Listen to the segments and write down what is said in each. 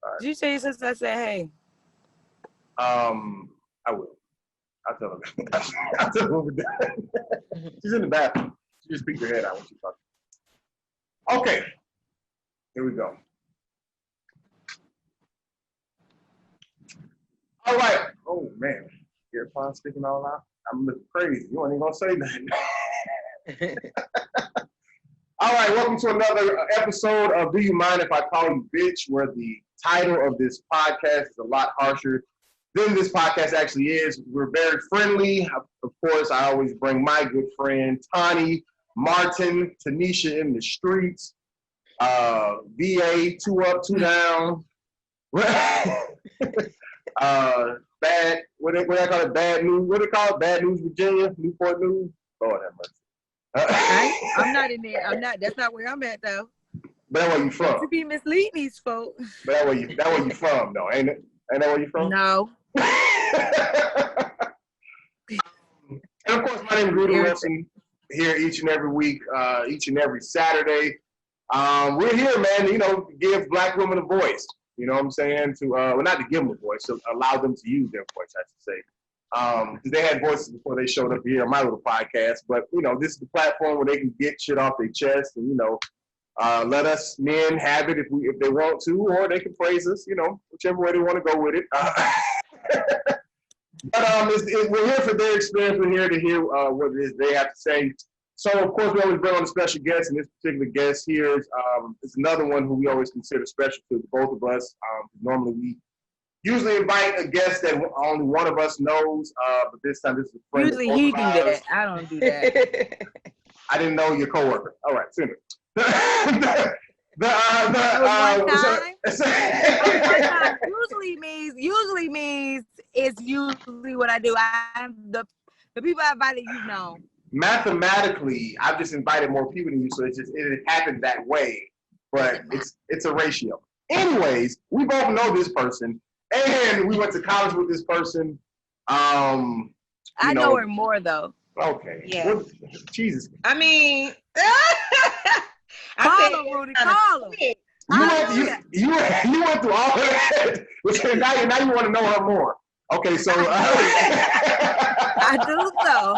Right. Did you tell your sister I said hey? I will. I'll tell her. I'll tell her over there. She's in the bathroom. She just peeked her head out when she's talking. Okay. Here we go. All right. Oh, man. Earphones sticking all out. I'm looking crazy. You ain't even going to say nothing. All right. Welcome to another episode of Do You Mind If I Call You Bitch, where the title of this podcast is a lot harsher than this podcast actually is. We're very friendly. Of course, I always bring my good friend, Tani, Martin, Tanesha in the streets, VA, 2 up, 2 down. Bad, what they call it? Bad news. What they call it? Bad news, Virginia, Newport News. Lord have mercy. I'm not in there. I'm not. That's not where I'm at though. But that's where you from. To be misleading these folks. But that's where you from though, ain't it? Ain't that where you from? No. And of course, my name is Rudy Wilson. Here each and every week, each and every Saturday. We're here, man. You know, give Black women a voice. You know what I'm saying? To well, not to give them a voice, to allow them to use their voice, I should say. Because they had voices before they showed up here on my little podcast. But you know, this is the platform where they can get shit off their chest, and you know, let us men have it if they want to, or they can praise us. You know, whichever way they want to go with it. But we're here for their experience. We're here to hear what it is they have to say. So, of course, we always bring on a special guest, and this particular guest here is another one who we always consider special to both of us. Normally, we usually invite a guest that only one of us knows, but this time this is a friend. Usually he do that. I don't do that. I didn't know your coworker. All right, send it. Usually means it's usually what I do. The people I invited, you know. Mathematically, I've just invited more people than you, so it happened that way. But it's a ratio. Anyways, we both know this person, and we went to college with this person. I know her more though. Okay. Yeah. Jesus. I mean, call him, Rudy. Call him. You went through all of that. Now you want to know her more. Okay, so I do so.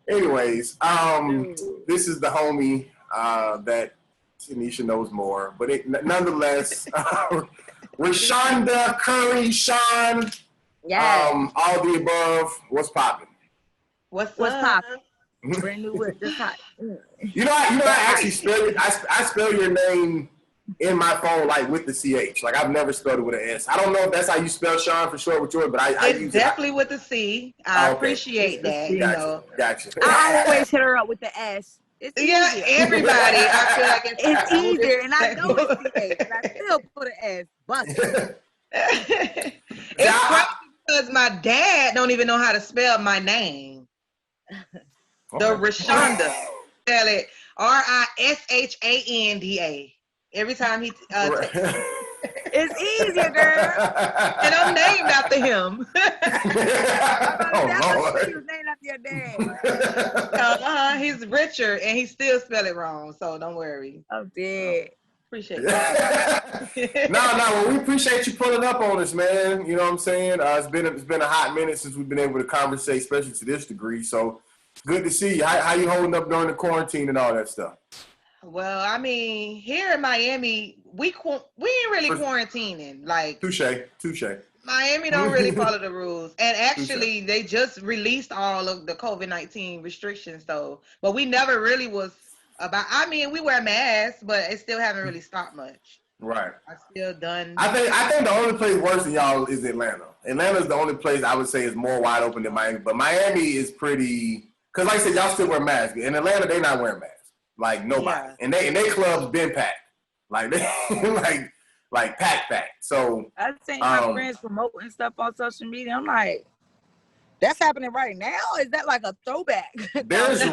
Anyways, this is the homie that Tanesha knows more, but nonetheless, Richaunda Curry, Sean, all the above. What's popping? What's popping? Brand new word, just hot. You know, I actually spell it. I spell your name in my phone like with the CH. Like I've never spelled it with an S. I don't know if that's how you spell Sean for short with yours, but I use definitely with the C. I appreciate that. Gotcha. You know, Gotcha. I always hit her up with the S. It's easier. Everybody. I feel like it's easier, and I know it's CH, and I still put an S. But it's crazy because my dad don't even know how to spell my name. The Richaunda. Spell it Rishanda. Every time he it's easier, girl. And I'm named after him. Lord. He was named after your dad. He's Richard and he still spell it wrong, so don't worry. I'm dead. Appreciate that. No, well, we appreciate you pulling up on us, man. You know what I'm saying? It's been a hot minute since we've been able to conversate, especially to this degree. So good to see you. How you holding up during the quarantine and all that stuff? Well, I mean, here in Miami, we ain't really quarantining. Like touche. Miami don't really follow the rules, and actually, they just released all of the COVID-19 restrictions. So, but we never really was about. I mean, we wear masks, but it still haven't really stopped much. Right. I still done. I think the only place worse than y'all is Atlanta. Atlanta's the only place I would say is more wide open than Miami, but Miami is pretty. Because like I said, y'all still wear masks. In Atlanta, they not wearing masks. Like nobody. Yeah. And they clubs been packed. Like they like packed. So I've seen my friends promoting stuff on social media. I'm like, that's happening right now? Is that like a throwback? There's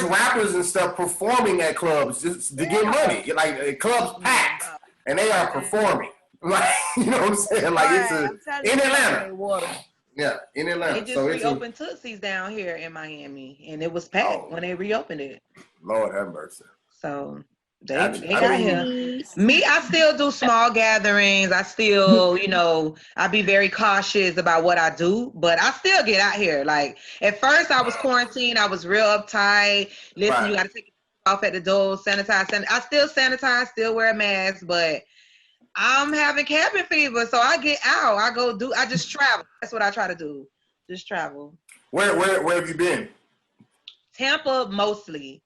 rappers and stuff performing at clubs just to get money. Like clubs packed and they are performing. Like you know what I'm saying? Like it's in Atlanta. Yeah, in Atlanta. They just reopened Tootsie's down here in Miami, and it was packed when they reopened it. Lord have mercy. So They got here. Me, I still do small gatherings. I still, I be very cautious about what I do, but I still get out here. Like at first I was quarantined. I was real uptight. Listen, Right. you got to take it off at the door, sanitize. I still sanitize, still wear a mask, but I'm having cabin fever. So I get out. I just travel. That's what I try to do. Just travel. Where have you been? Tampa mostly.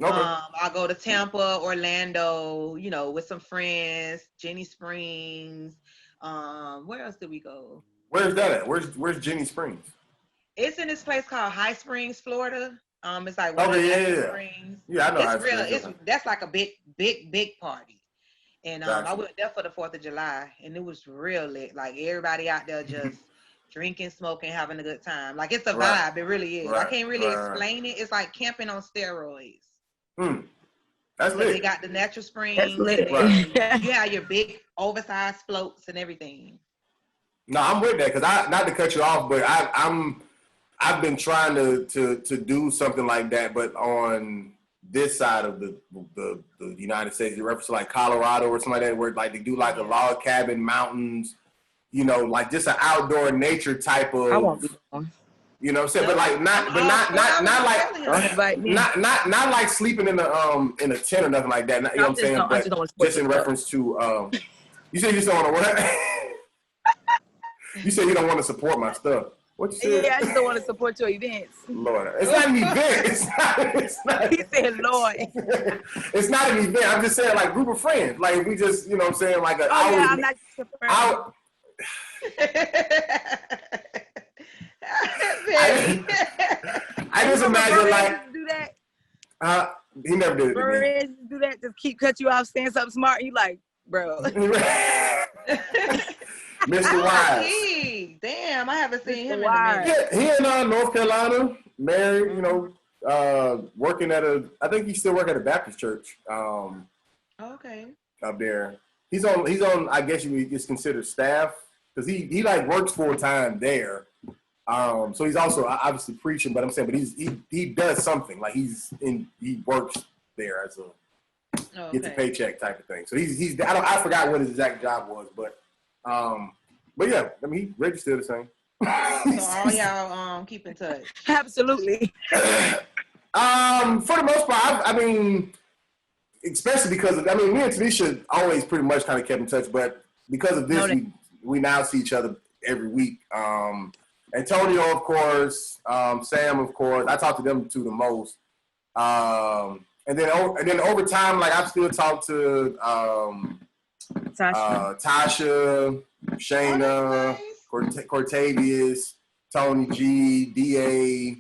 Okay. I go to Tampa, Orlando, with some friends, Jenny Springs. Where else did we go? Where's that at? Where's Jenny Springs? It's in this place called High Springs, Florida. It's like Springs. Yeah, I know High Springs. That's like a big party. And Gotcha. I went there for the 4th of July, and it was real lit. Like everybody out there just drinking, smoking, having a good time. Like it's a vibe. It really is. I can't really explain it. It's like camping on steroids. That's lit. They got the natural springs. That's lit. You have your big oversized floats and everything. No, I'm with that because not to cut you off, but I've been trying to do something like that, but on this side of the United States, in reference to like Colorado or something like that, where like they do like a log cabin, mountains, like just an outdoor nature type of. I won't be one. You know what I'm saying? But like not like sleeping in a tent or nothing like that. You know what I'm saying? But just in reference to you said you just don't want to what? You said you don't want to support my stuff. What you said? Yeah, I just don't want to support your events. Lord, it's not an event. It's not. He said, Lord. It's not an event. I'm just saying like group of friends. Like we just, you know what I'm saying? Like I'm not your friend. I just imagine like do that. He never did it to me. Friends do that, just keep cut you off, saying something smart. You like, bro. Mr. Wise. Damn, I haven't seen him in a Wise. minute. Yeah, he in North Carolina, married, working at I think he still work at a Baptist church. Okay. Up there. He's on I guess you would consider staff because he like works full time there. So he's also obviously preaching, but I'm saying, but he does something like he works there as a gets a paycheck type of thing. So he's I forgot what his exact job was, but yeah, I mean he registered the same. So all y'all keep in touch. Absolutely. For the most part, I mean, especially because me and Tanesha always pretty much kind of kept in touch, but because of this, we now see each other every week. Antonio, of course, Sam, of course. I talk to them two the most. And then over time, like I've still talked to Tasha, Shayna, Cortavius, Tony G, DA.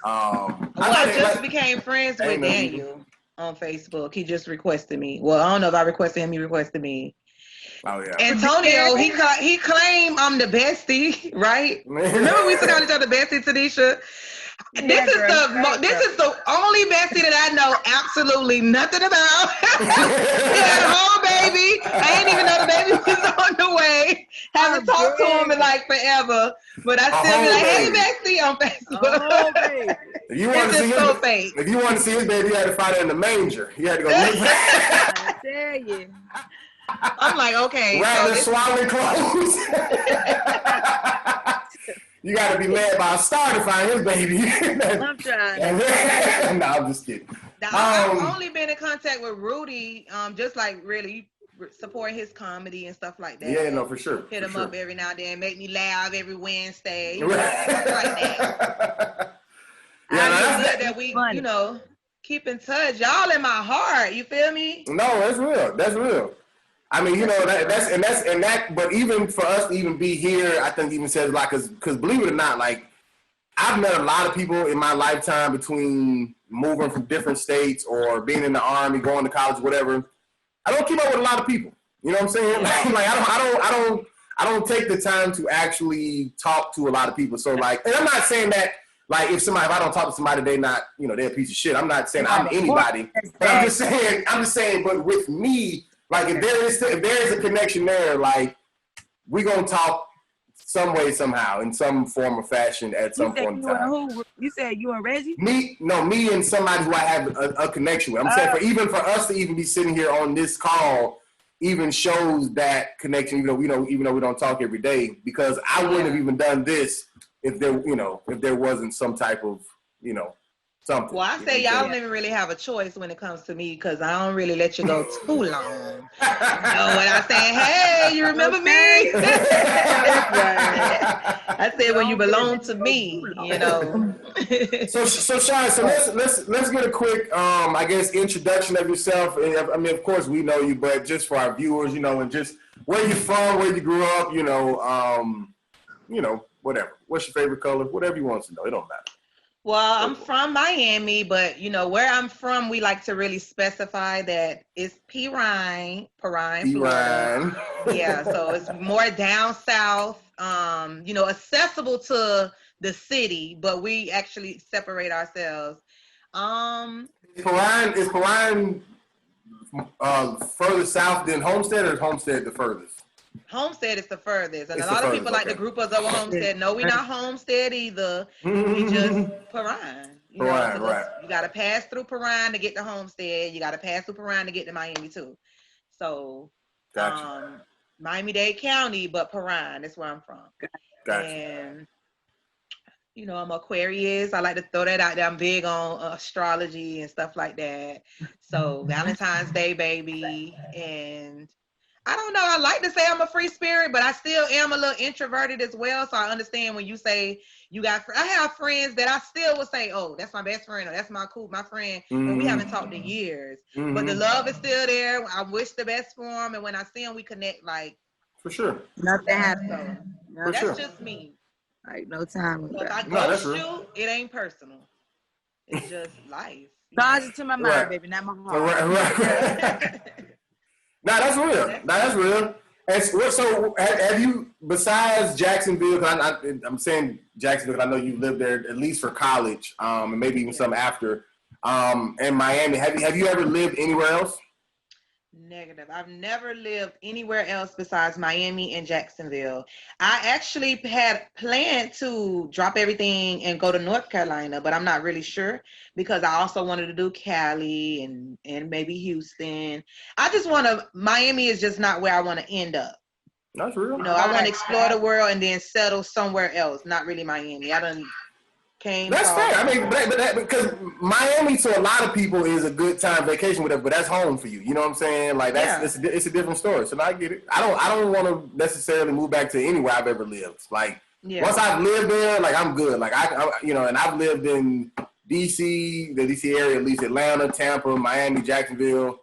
I just became friends with Daniel on Facebook. He just requested me. Well, I don't know if I requested him. He requested me. Oh yeah. Antonio, he claimed I'm the bestie, right? Remember we used to call each other bestie, Tanesha? This is the only bestie that I know absolutely nothing about. He had a whole baby. I didn't even know the baby was on the way. Haven't talked to him in like forever. But I still be like, hey bestie on Facebook. Oh, baby. If you want to see his baby, you had to find it in the manger. You had to go look for it. I tell you. I'm like, okay. Rather swallowing clothes. You got to be led by a star to find his baby. I'm trying. No, I'm just kidding. I've only been in contact with Rudy, just like really supporting his comedy and stuff like that. Yeah, no, for sure. Hit him up every now and then, make me laugh every Wednesday. Stuff like that. That we, keep in touch. Y'all in my heart. You feel me? No, that's real. That's real. I mean, but even for us to even be here, I think even says a lot because believe it or not, like I've met a lot of people in my lifetime between moving from different states or being in the army, going to college, whatever. I don't keep up with a lot of people. You know what I'm saying? Like I don't take the time to actually talk to a lot of people. So like, and I'm not saying that like if I don't talk to somebody, they not, they're a piece of shit. I'm not saying I'm anybody, but I'm just saying, but with me, like if there is a connection there, like we gonna talk some way, somehow, in some form or fashion at some point in time. You said you and Reggie? Me and somebody who I have a connection with. I'm saying for us to even be sitting here on this call even shows that connection, even though we don't talk every day, because I wouldn't have even done this if there wasn't some type of, something. Well, I say y'all don't even really have a choice when it comes to me, because I don't really let you go too long. When I say, hey, you remember me? I said, when you belong to me, So Shine, let's get a quick, I guess, introduction of yourself. I mean, of course we know you, but just for our viewers, and just where you're from, where you grew up, whatever. What's your favorite color? Whatever you want to know. It don't matter. Well, I'm from Miami, but where I'm from, we like to really specify that it's Perrine, Florida. Yeah, so it's more down south, accessible to the city, but we actually separate ourselves. Is Perrine further south than Homestead, or is Homestead the furthest? Homestead is the furthest, and a lot of people like to group us over Homestead. No, we're not Homestead either. We just Perrine. Right. You got to pass through Perrine to get to Homestead. You got to pass through Perrine to get to Miami too. So, gotcha. Miami-Dade County, but Perrine, that's where I'm from. Gotcha. And I'm Aquarius. I like to throw that out there. I'm big on astrology and stuff like that. So Valentine's Day, baby, and I don't know. I like to say I'm a free spirit, but I still am a little introverted as well. So I understand when you say I have friends that I still will say, oh, that's my best friend, or that's my friend, and we haven't talked in years. But the love is still there. I wish the best for them, and when I see them, we connect like. For sure. Nothing happens. So that's just me. Like no time. So if I go shoot, it ain't personal. It's just life. Charge it to my mind, baby, not my heart. Right. That's real. And so have you, besides Jacksonville, because I'm saying Jacksonville because I know you lived there at least for college, and maybe even some after, and Miami. Have you ever lived anywhere else? Negative. I've never lived anywhere else besides Miami and Jacksonville. I actually had planned to drop everything and go to North Carolina, but I'm not really sure because I also wanted to do Cali and maybe Houston. Miami is just not where I want to end up. That's real. I want to explore the world and then settle somewhere else, not really Miami. That's fair. I mean, because Miami to a lot of people is a good time vacation, whatever, but that's home for you. You know what I'm saying? Like it's a different story. So I get it. I don't want to necessarily move back to anywhere I've ever lived. Like once I've lived there, like I'm good. Like I and I've lived in DC, the DC area, at least Atlanta, Tampa, Miami, Jacksonville.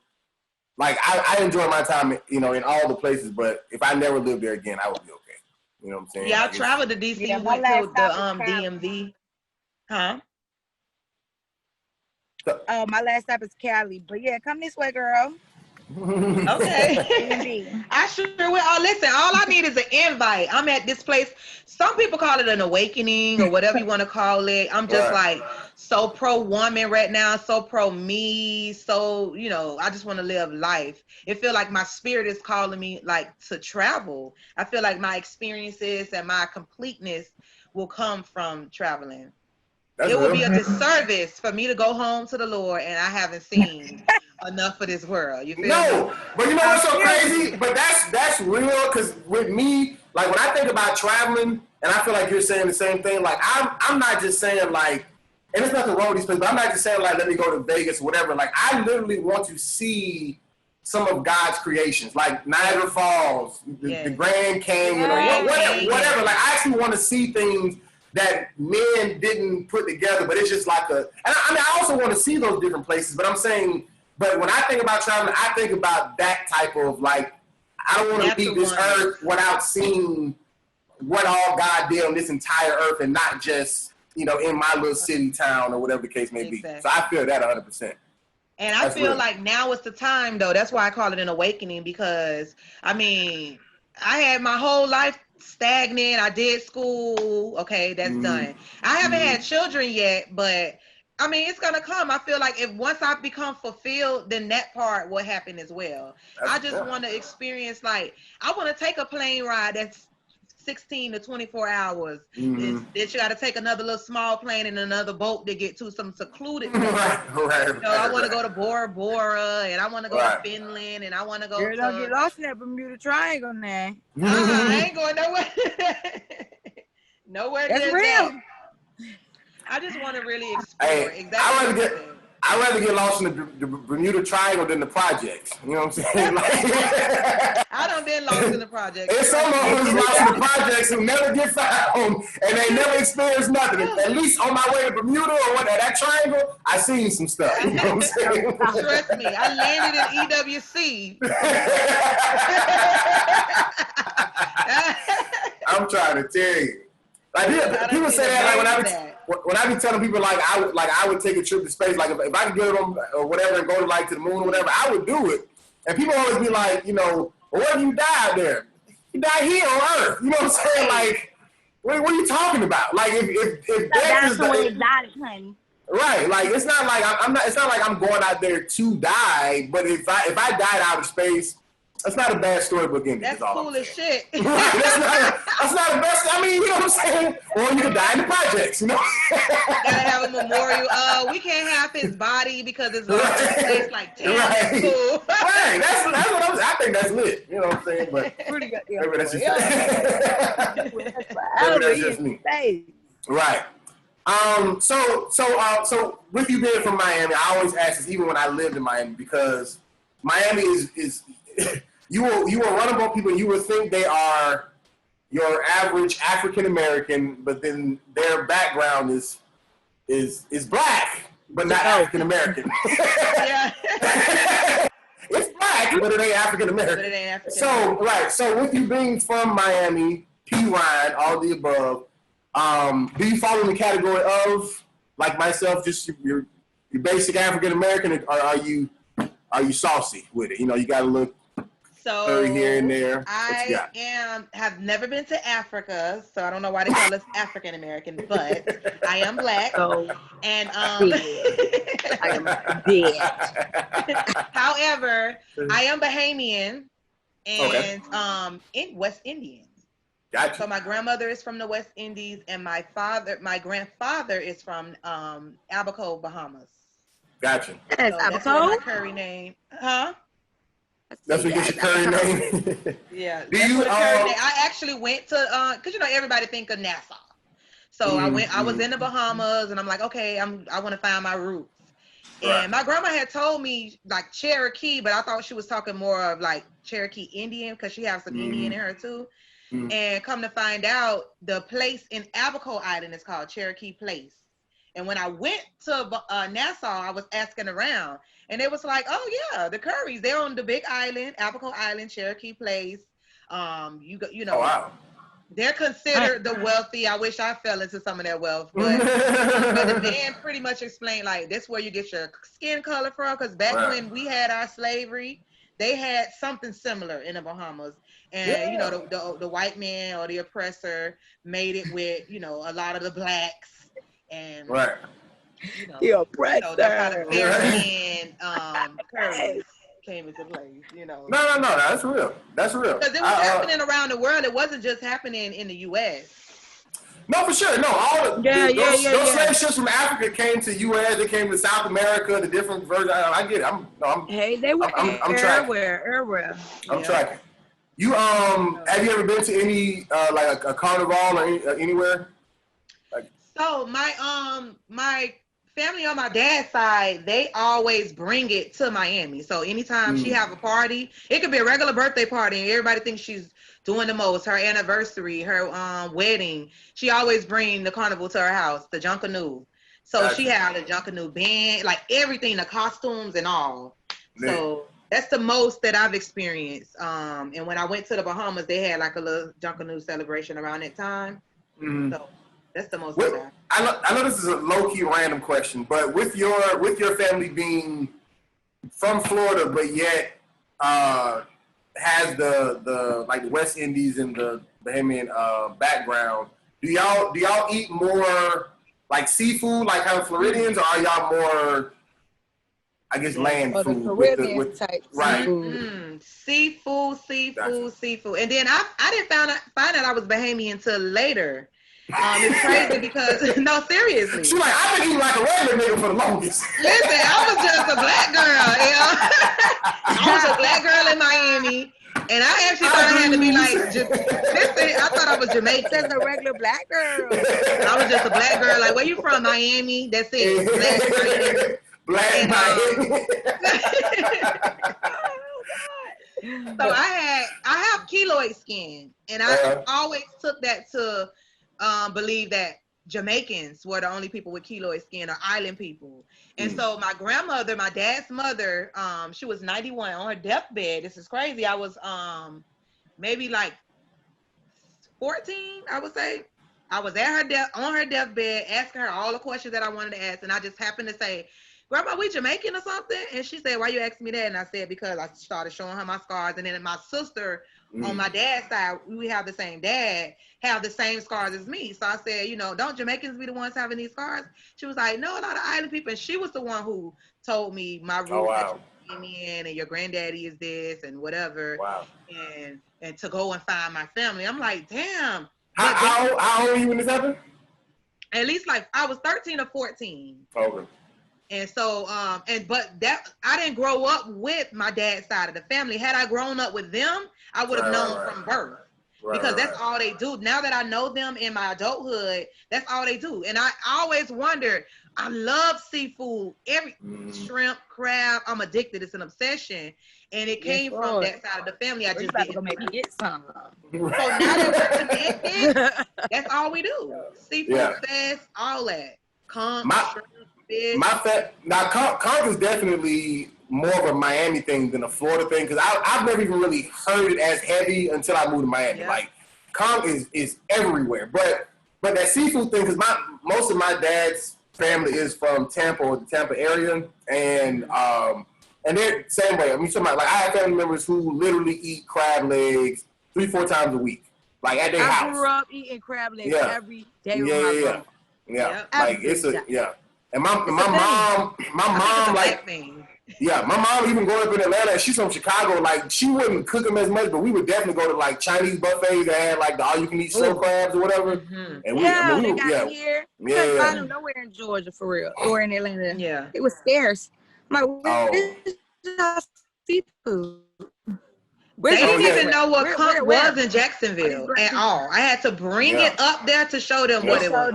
Like I enjoy my time, in all the places. But if I never lived there again, I would be okay. You know what I'm saying? Yeah, I traveled to DC. Went to the DMV. Huh? Oh, my last stop is Cali. But yeah, come this way, girl. Okay. I sure will. Oh, listen, all I need is an invite. I'm at this place. Some people call it an awakening or whatever you want to call it. I'm just like so pro woman right now, so pro me. So, I just want to live life. It feels like my spirit is calling me like to travel. I feel like my experiences and my completeness will come from traveling. It would be a disservice for me to go home to the Lord and I haven't seen enough of this world. You feel me? But you know what's so crazy? But that's real, because with me, like when I think about traveling, and I feel like you're saying the same thing, like I'm not just saying like, and there's nothing wrong with these places, but I'm not just saying like, let me go to Vegas or whatever. Like I literally want to see some of God's creations, like Niagara Falls, the Grand Canyon, or whatever. Like I actually want to see things that men didn't put together, but it's just like I also want to see those different places, but I'm saying, but when I think about traveling, I think about that type of like, I don't want to leave this earth without seeing what all God did on this entire earth and not just, in my little city, town, or whatever the case may be. So I feel that 100%. And I feel like now is the time, though. That's why I call it an awakening, because, I had my whole life stagnant. I did school. Okay, that's done. I haven't had children yet, but it's gonna come. I feel like once I become fulfilled, then that part will happen as well. I just want to experience, like, I want to take a plane ride that's 16 to 24 hours. Mm-hmm. Then you got to take another little small plane and another boat to get to some secluded place. Right. I want to go to Bora Bora, and I want to go to Finland, and I want to go Girl, don't get lost in that Bermuda Triangle now. I ain't going nowhere. Nowhere That's near real. that. I just want to really explore exactly. I'd rather get lost in the Bermuda Triangle than the projects. You know what I'm saying? I done been lost in the projects. There's some of us lost in the projects who never get found and they never experience nothing. At least on my way to Bermuda or that triangle, I seen some stuff. You know what I'm saying? Trust me, I landed in EWC. I'm trying to tell you. Like people say that when I be telling people I would take a trip to space, like if I could get on or whatever and go to the moon or whatever, I would do it. And people always be like, well, what if you die there? You die here on Earth. You know what I'm saying? Like, what are you talking about? Like if death is exotic, honey. Right, like it's not like it's not like I'm going out there to die, but if I died out of space, that's not a bad storybook ending. That's cool as shit. Right, that's not the best. I mean, you know what I'm saying? Or you could die in the projects, you know? Gotta have a memorial. We can't have his body because it's lost in space. Like, damn, that's cool. Right, that's what I think that's lit. You know what I'm saying? But maybe that's just me. Right. So with you being from Miami, I always ask this even when I lived in Miami because Miami is you will run about people and you would think they are your average African American, but then their background is black, but not African American. Yeah. It's black, but it ain't African American. So with you being from Miami, P. Ryan, all the above, do you fall in the category of, like myself, just your basic African American, or are you saucy with it? You gotta look here and there. I have never been to Africa, so I don't know why they call us African American, but I am black. And I am dead. However, I am Bahamian and in West Indian. Gotcha. So my grandmother is from the West Indies, and my grandfather is from Abaco, Bahamas. Gotcha. That's that's where my curry name, huh? That's what gets your curry name. Yeah. I actually went to because everybody think of Nassau, so I was in the Bahamas, and I'm like, okay, I want to find my roots. Right. And my grandma had told me like Cherokee, but I thought she was talking more of like Cherokee Indian because she has some Indian in her too. And come to find out, the place in Abaco Island is called Cherokee Place. And when I went to Nassau, I was asking around, and it was like, oh yeah, the Currys, they're on the big island, Abaco Island, Cherokee Place. Oh, wow. They're considered the wealthy. I wish I fell into some of their wealth, but the man pretty much explained like that's where you get your skin color from. Because back when we had our slavery, they had something similar in the Bahamas. And, the white man or the oppressor made it with, a lot of the blacks. And, the oppressor. That's how the Caribbean curry came into place, No, that's real. That's real. Because it was happening around the world. It wasn't just happening in the U.S. No, for sure. No, those slave ships from Africa came to U.S. They came to South America, the different versions. I get it. They were everywhere. I'm tracking. You have you ever been to any like a carnival or anywhere? So my family on my dad's side, they always bring it to Miami. So anytime she have a party, it could be a regular birthday party, and everybody thinks she's doing the most. Her anniversary, her wedding, she always bring the carnival to her house, the Junkanoo. So she had the Junkanoo band, like everything, the costumes and all. Yeah. So that's the most that I've experienced. And when I went to the Bahamas, they had like a little Junkanoo celebration around that time. So that's the most. I know this is a low-key random question, but with your family being from Florida, but yet has the like the West Indies and the Bahamian background, do y'all eat more like seafood, like kind of Floridians, or are y'all more I guess land or the food Caribbean type right. seafood. Seafood. And then I didn't find out I was Bahamian until later. It's crazy because no, seriously. She like, I've been eating like a regular nigga for the longest. Listen, I was just a black girl. You know? I was a black girl in Miami. And I actually thought I had to be like, listen, I thought I was Jamaican. That's a regular black girl. I was just a black girl. Like, where you from? Miami. That's it. Black Miami. So I have keloid skin, and I always took that to believe that Jamaicans were the only people with keloid skin or island people. And so my grandmother, my dad's mother, she was 91 on her deathbed. This is crazy. I was maybe like 14, I would say. I was at her on her deathbed, asking her all the questions that I wanted to ask, and I just happened to say, Grandma, we Jamaican or something? And she said, why you asking me that? And I said, because I started showing her my scars. And then my sister on my dad's side, we have the same dad, have the same scars as me. So I said, you know, don't Jamaicans be the ones having these scars? She was like, no, a lot of island people. And she was the one who told me my roots that you came in and your granddaddy is this and whatever. Wow. And to go and find my family. I'm like, damn. How old were you when this happened? At least like I was 13 or 14. Okay. And so, but that I didn't grow up with my dad's side of the family. Had I grown up with them, I would have known from birth. Because that's all they do. Now that I know them in my adulthood, that's all they do. And I always wondered, I love seafood, every shrimp, crab. I'm addicted. It's an obsession. And it came from that side of the family. I just didn't maybe get some. So now that we're connected, that's all we do. Seafood fest, all that. Shrimp. Now, conch is definitely more of a Miami thing than a Florida thing because I've never even really heard it as heavy until I moved to Miami. Yeah. Like, conch is everywhere. But that seafood thing, because most of my dad's family is from Tampa or the Tampa area, and they're the same way. I mean, like I have family members who literally eat crab legs 3-4 times a week, like at their house. I grew up eating crab legs every day with my grandma. Yeah, like it's And my mom, like, my mom even growing up in Atlanta, she's from Chicago, like, she wouldn't cook them as much, but we would definitely go to, like, Chinese buffets that had, like, the all-you-can-eat slow crabs or whatever. And they got here. You couldn't find them nowhere in Georgia, for real, or in Atlanta. Yeah. It was scarce. I'm like, where's seafood? They didn't even know what conch was in Jacksonville at all. I had to bring it up there to show them what it was.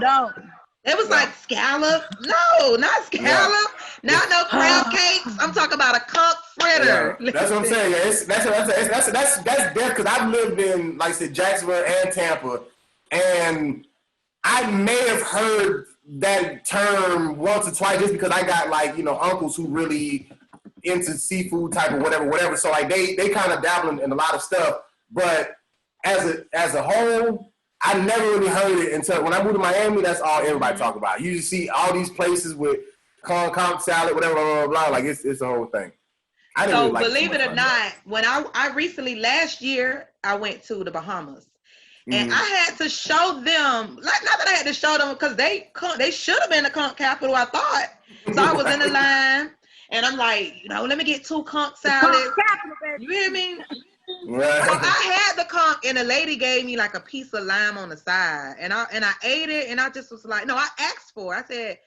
It was like scallop. No, not scallop. Not no crab cakes. I'm talking about a conch fritter. Yeah, that's what I'm saying. That's death because I've lived in, like I said, Jacksonville and Tampa, and I may have heard that term once or twice just because I got, like, you know, uncles who really into seafood type of whatever. So like they kind of dabble in a lot of stuff, but as a whole, I never really heard it until when I moved to Miami. That's all everybody talk about. You just see all these places with conch salad, whatever, blah, blah, blah. Like it's a whole thing. I didn't so really like believe it or not, when I recently last year I went to the Bahamas, and I had to show them, like, not that I had to show them because they should have been the conch capital, I thought. So I was in the line, and I'm like, you know, let me get 2 conch salads. You hear me? Right. So I had the conch, and the lady gave me like a piece of lime on the side, and I ate it, and I just was like, no, I asked for it. I said,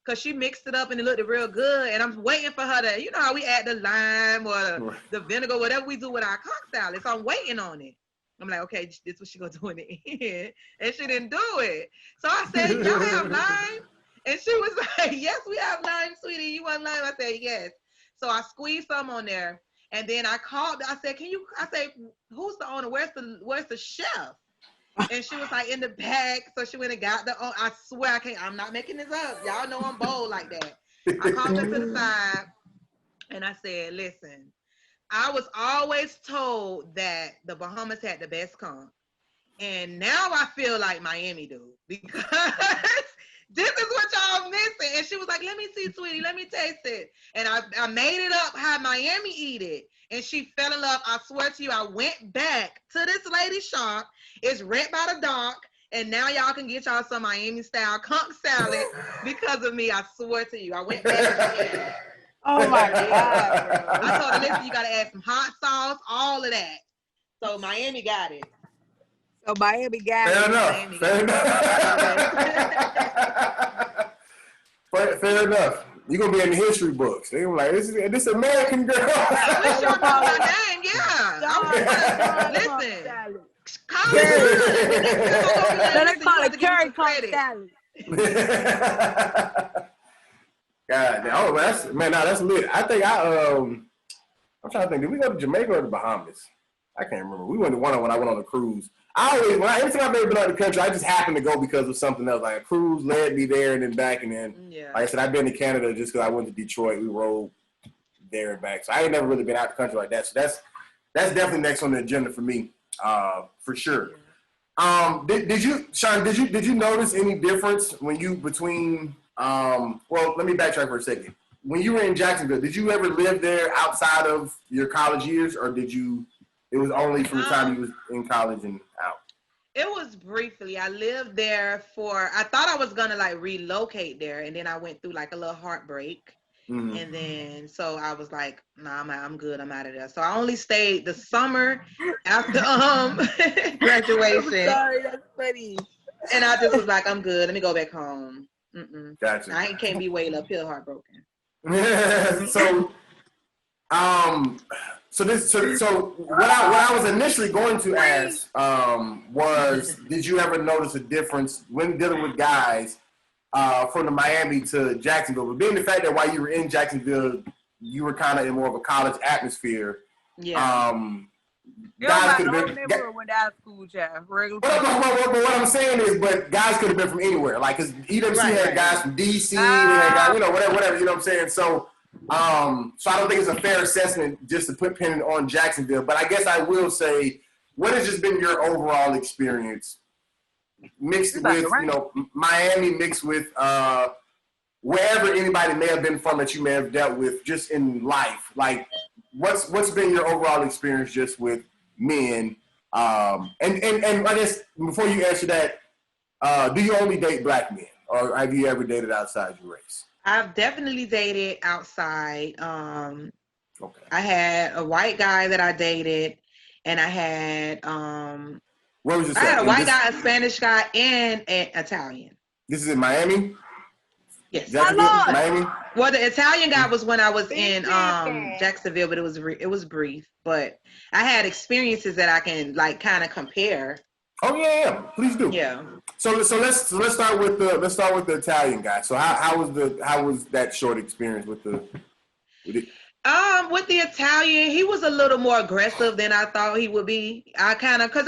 because she mixed it up and it looked real good, and I'm waiting for her to, you know how we add the lime or the vinegar, whatever we do with our conch salad. So I'm waiting on it. I'm like, okay, this is what she gonna do in the end, and she didn't do it. So I said, y'all have lime? And she was like, yes, we have lime, sweetie. You want lime? I said, yes. So I squeezed some on there. And then I called, I said, who's the owner? Where's the chef? And she was like, in the back. So she went and got I swear I'm not making this up. Y'all know I'm bold like that. I called her to the side and I said, listen, I was always told that the Bahamas had the best conch. And now I feel like Miami do, because this is what y'all missing. And she was like, let me see, sweetie, let me taste it. And I made it up how Miami eat it. And she fell in love. I swear to you, I went back to this lady's shop. It's right by the dock. And now y'all can get y'all some Miami style conch salad because of me. I swear to you. I went back. Oh my God, bro. I told her, listen, you gotta add some hot sauce, all of that. So Miami got it. So Miami got Fair it. enough. Miami Fair got enough. Fair enough. You're gonna be in the history books. They were like, this American girl. I wish y'all knew my name. Yeah. Listen. Call me. So they call it Curry curry corn salad. God, oh, that's lit. I think I'm trying to think. Did we go to Jamaica or the Bahamas? I can't remember. We went to one when I went on a cruise. Every time I've ever been out of the country, I just happened to go because of something else. Like a cruise led me there and then back, and then like I said, I've been to Canada just because I went to Detroit. We rode there and back, so I ain't never really been out the country like that. So that's definitely next on the agenda for me, for sure. Did you, Sean? Did you notice any difference when you between? Well, let me backtrack for a second. When you were in Jacksonville, did you ever live there outside of your college years, or did you? It was only from the time you was in college and out. It was briefly. I lived there I thought I was gonna like relocate there, and then I went through like a little heartbreak. Mm-hmm. And then so I was like, nah, I'm good. I'm out of there. So I only stayed the summer after graduation. Sorry, that's funny. And I just was like, I'm good. Let me go back home. Gotcha. I can't be way uphill heartbroken. So what I was initially going to ask was, did you ever notice a difference when dealing with guys from the Miami to Jacksonville? But being the fact that while you were in Jacksonville, you were kind of in more of a college atmosphere. Yeah. Guys could have been. Went to school, child. What I'm saying is, but guys could have been from anywhere. Like, cause EWC had guys from DC, they had guys, whatever. You know what I'm saying? So I don't think it's a fair assessment just to put pin on Jacksonville. But I guess I will say, what has just been your overall experience mixed with, Miami mixed with wherever anybody may have been from that you may have dealt with just in life? Like, what's been your overall experience just with men? And I guess before you answer that, do you only date black men, or have you ever dated outside your race? I've definitely dated outside. Okay. I had a white guy that I dated, and I had where was this? I had a white guy, a Spanish guy, and an Italian. This is in Miami? Yes. Miami? Well, the Italian guy was when I was in Jacksonville, but it was brief. But I had experiences that I can like kind of compare. Oh yeah, please do. Yeah. So let's start with the Italian guy. So how was that short experience with the? With the Italian, he was a little more aggressive than I thought he would be. I kind of put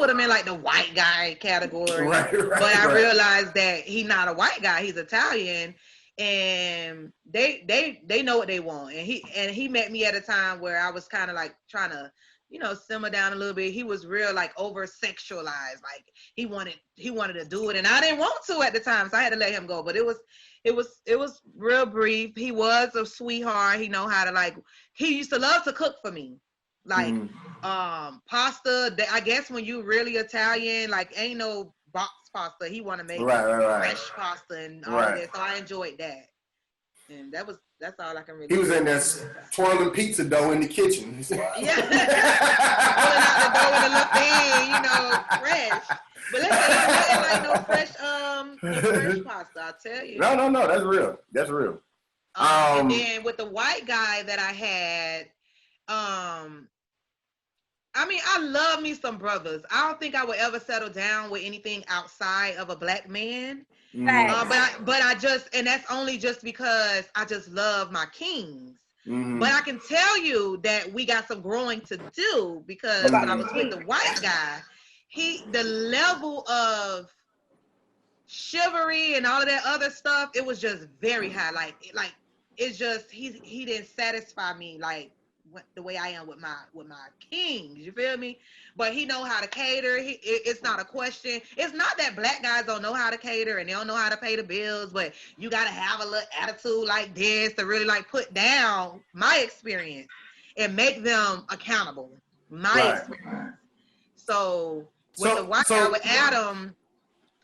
him in like the white guy category, but I realized that he's not a white guy; he's Italian, and they know what they want. And he met me at a time where I was kind of like trying to, simmer down a little bit. He was real like over sexualized, like he wanted to do it, and I didn't want to at the time, so I had to let him go. But it was real brief. He was a sweetheart. He know how to he used to love to cook for me. Like pasta. I guess when you really Italian, like ain't no box pasta. He want to make fresh pasta and all of that. So I enjoyed that. And that's all I can really. He was in there twirling pizza dough in the kitchen. Yeah. Pulling out the dough in a little thing, fresh. But listen, like no fresh pasta, I'll tell you. No, that's real. That's real. And then with the white guy that I had, I love me some brothers. I don't think I would ever settle down with anything outside of a black man. But I just, and that's only just because I just love my kings. Mm-hmm. But I can tell you that we got some growing to do, because when I was with the white guy, the level of chivalry and all of that other stuff, it was just very high. Like it's just he didn't satisfy me like the way I am with my kings. You feel me? But he know how to cater. It's not a question. It's not that black guys don't know how to cater and they don't know how to pay the bills, but you gotta have a little attitude like this to really like put down my experience and make them accountable. My experience. So with the white guy, with Adam,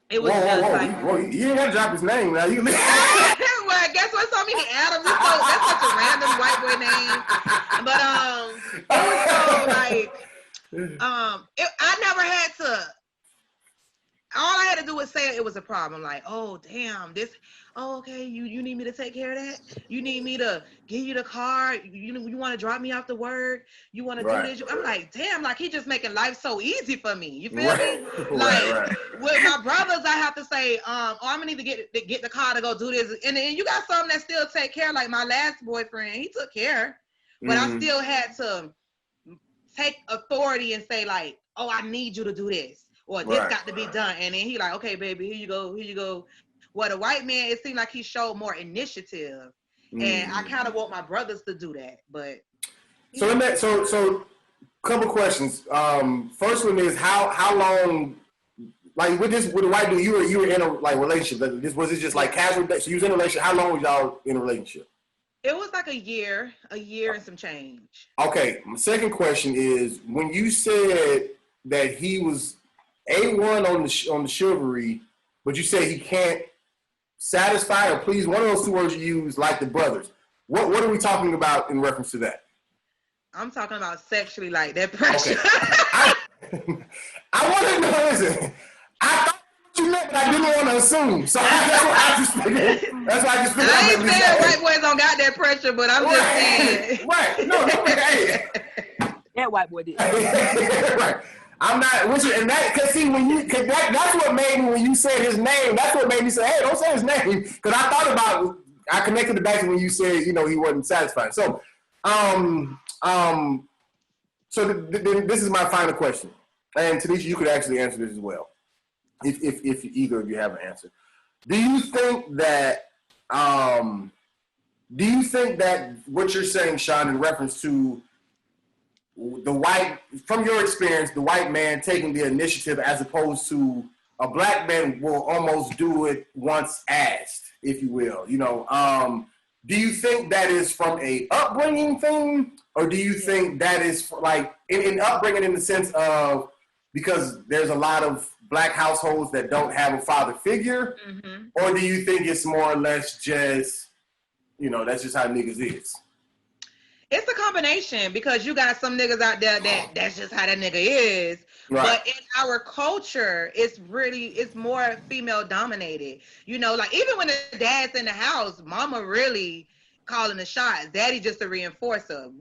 it was whoa. You ain't gotta drop his name now. You with boy. Guess what? So many Adams. That's such a random white boy name. But it was so like I never had to. All I had to do was say it was a problem. Like, oh damn, okay, you need me to take care of that? You need me to give you the car? You want to drop me off to work? You want to do this? I'm like, damn, like he just making life so easy for me. You feel me? Like with my brothers, I have to say, I'm gonna need to get the car to go do this. And then you got some that still take care. Like my last boyfriend, he took care, but I still had to take authority and say like, oh, I need you to do this. Or this got to be done. And then he like, okay, baby, here you go. Well, the white man, it seemed like he showed more initiative. And I kind of want my brothers to do that. But so couple questions. First one is how long, like with the white dude, you were in a like relationship. Was it just like casual? So you was in a relationship. How long was y'all in a relationship? It was like a year and some change. Okay. My second question is, when you said that he was A1 on the chivalry, but you say he can't satisfy or please, one of those two words you use, like the brothers. What are we talking about in reference to that? I'm talking about sexually, like that pressure. Okay. I want to know, listen, I thought you meant, but I didn't want to assume. So that's why I just figured. I ain't saying white boys don't got that pressure, but I'm just saying. Right. No, hey. That white boy did. Right. I'm not, and that, cause see, that's what made me, when you said his name, that's what made me say, hey, don't say his name. Cause I connected it back to when you said, he wasn't satisfied. So, this is my final question. And Tanesha, you could actually answer this as well. If either of you have an answer. Do you think that what you're saying, Sean, in reference to from your experience, the white man taking the initiative as opposed to a black man will almost do it once asked, if you will, do you think that is from a upbringing thing, or do you think that is like in upbringing in the sense of, because there's a lot of black households that don't have a father figure, or do you think it's more or less just, that's just how niggas is? It's a combination, because you got some niggas out there that's just how that nigga is. Right. But in our culture, it's more female dominated. Like even when the dad's in the house, mama really calling the shots. Daddy just a reinforcer.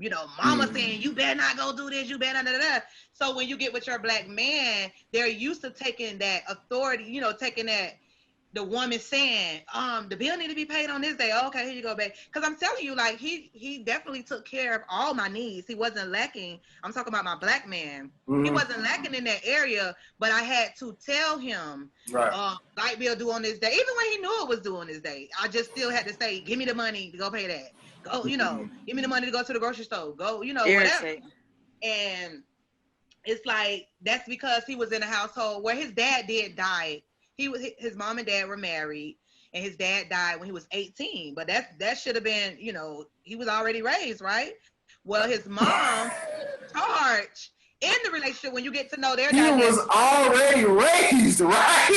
Mama saying, you better not go do this, you better not. So when you get with your black man, they're used to taking that authority, taking that, the woman saying, the bill need to be paid on this day. Okay, here you go, babe. Because I'm telling you, like, he definitely took care of all my needs. He wasn't lacking. I'm talking about my black man. He wasn't lacking in that area, but I had to tell him, light bill due on this day. Even when he knew it was due on this day, I just still had to say, give me the money to go pay that. Go, give me the money to go to the grocery store. Go, whatever. And it's like, that's because he was in a household where his dad did die. His mom and dad were married, and his dad died when he was 18. But that should have been, he was already raised, right? Well, his mom charged in the relationship when you get to know their dad. He was already raised, right? So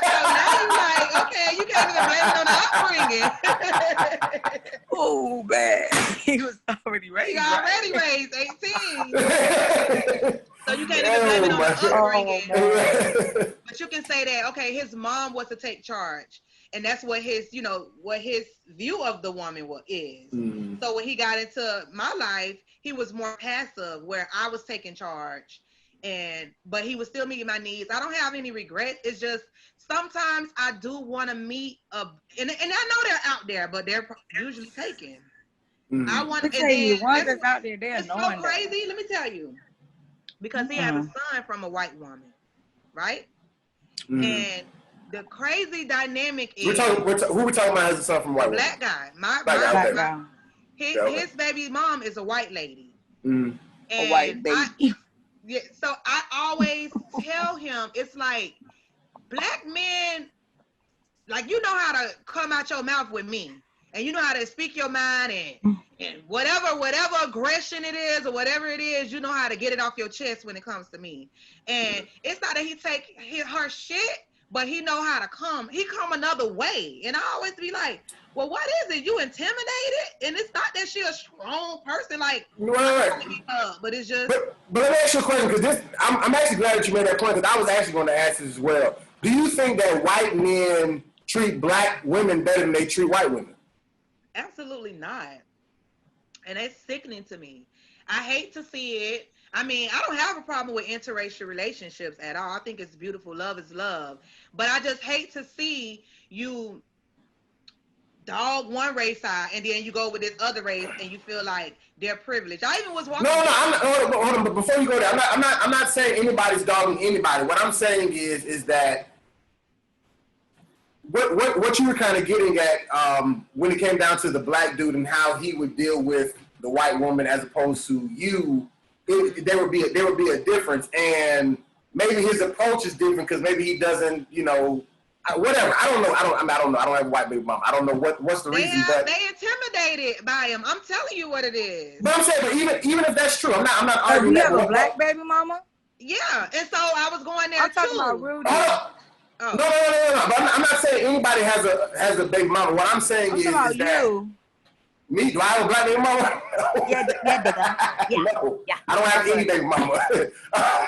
now you're like, okay, you can't even blame it on the upbringing. Oh, bad. He was already raised. He already raised, 18. So you can't even blame it on the upbringing. But you can say that, okay, his mom was to take charge. And that's what his view of the woman is. So when he got into my life, he was more passive, where I was taking charge. But he was still meeting my needs. I don't have any regrets. It's just sometimes I do want to meet and I know they're out there, but they're usually taken. I want to tell you, one that's out there, they're it's so crazy. Let me tell you. Because he has a son from a white woman, right? And the crazy dynamic is... who we talking about has a son from a white woman? Black guy. Black guy. His baby mom is a white lady. A white baby. So I always tell him, it's like, black men, like, you know how to come out your mouth with me. And you know how to speak your mind, and whatever aggression it is or whatever it is, you know how to get it off your chest when it comes to me. And it's not that he take her shit, but he know how to come. He come another way. And I always be like, well, what is it? You intimidated? And it's not that she a strong person, like, Right. but it's just. But let me ask you a question, because I'm actually glad that you made that point, because I was actually going to ask this as well. Do you think that white men treat black women better than they treat white women? Absolutely not. And it's sickening to me. I hate to see it. I mean, I don't have a problem with interracial relationships at all. I think it's beautiful. Love is love. But I just hate to see you dog one race out and then you go with this other race and you feel like they're privileged. I even was walking. No, I'm not, hold on, but before you go there, I'm not saying anybody's dogging anybody. What I'm saying is that what you were kind of getting at when it came down to the black dude and how he would deal with the white woman as opposed to you, there would be a difference, and maybe his approach is different because maybe he doesn't, whatever. I don't know. I don't know. I don't have a white baby mom. I don't know what's the reason. But they intimidated by him. I'm telling you what it is. But I'm saying, but even if that's true, I'm not arguing. You that. have a black baby mama? Yeah, and so I was going there I'm talking about Rudy. No. But I'm not saying anybody has a baby mama. What I'm saying is that me, do I have a black baby mama? Yeah. No, yeah. I don't have any baby mama.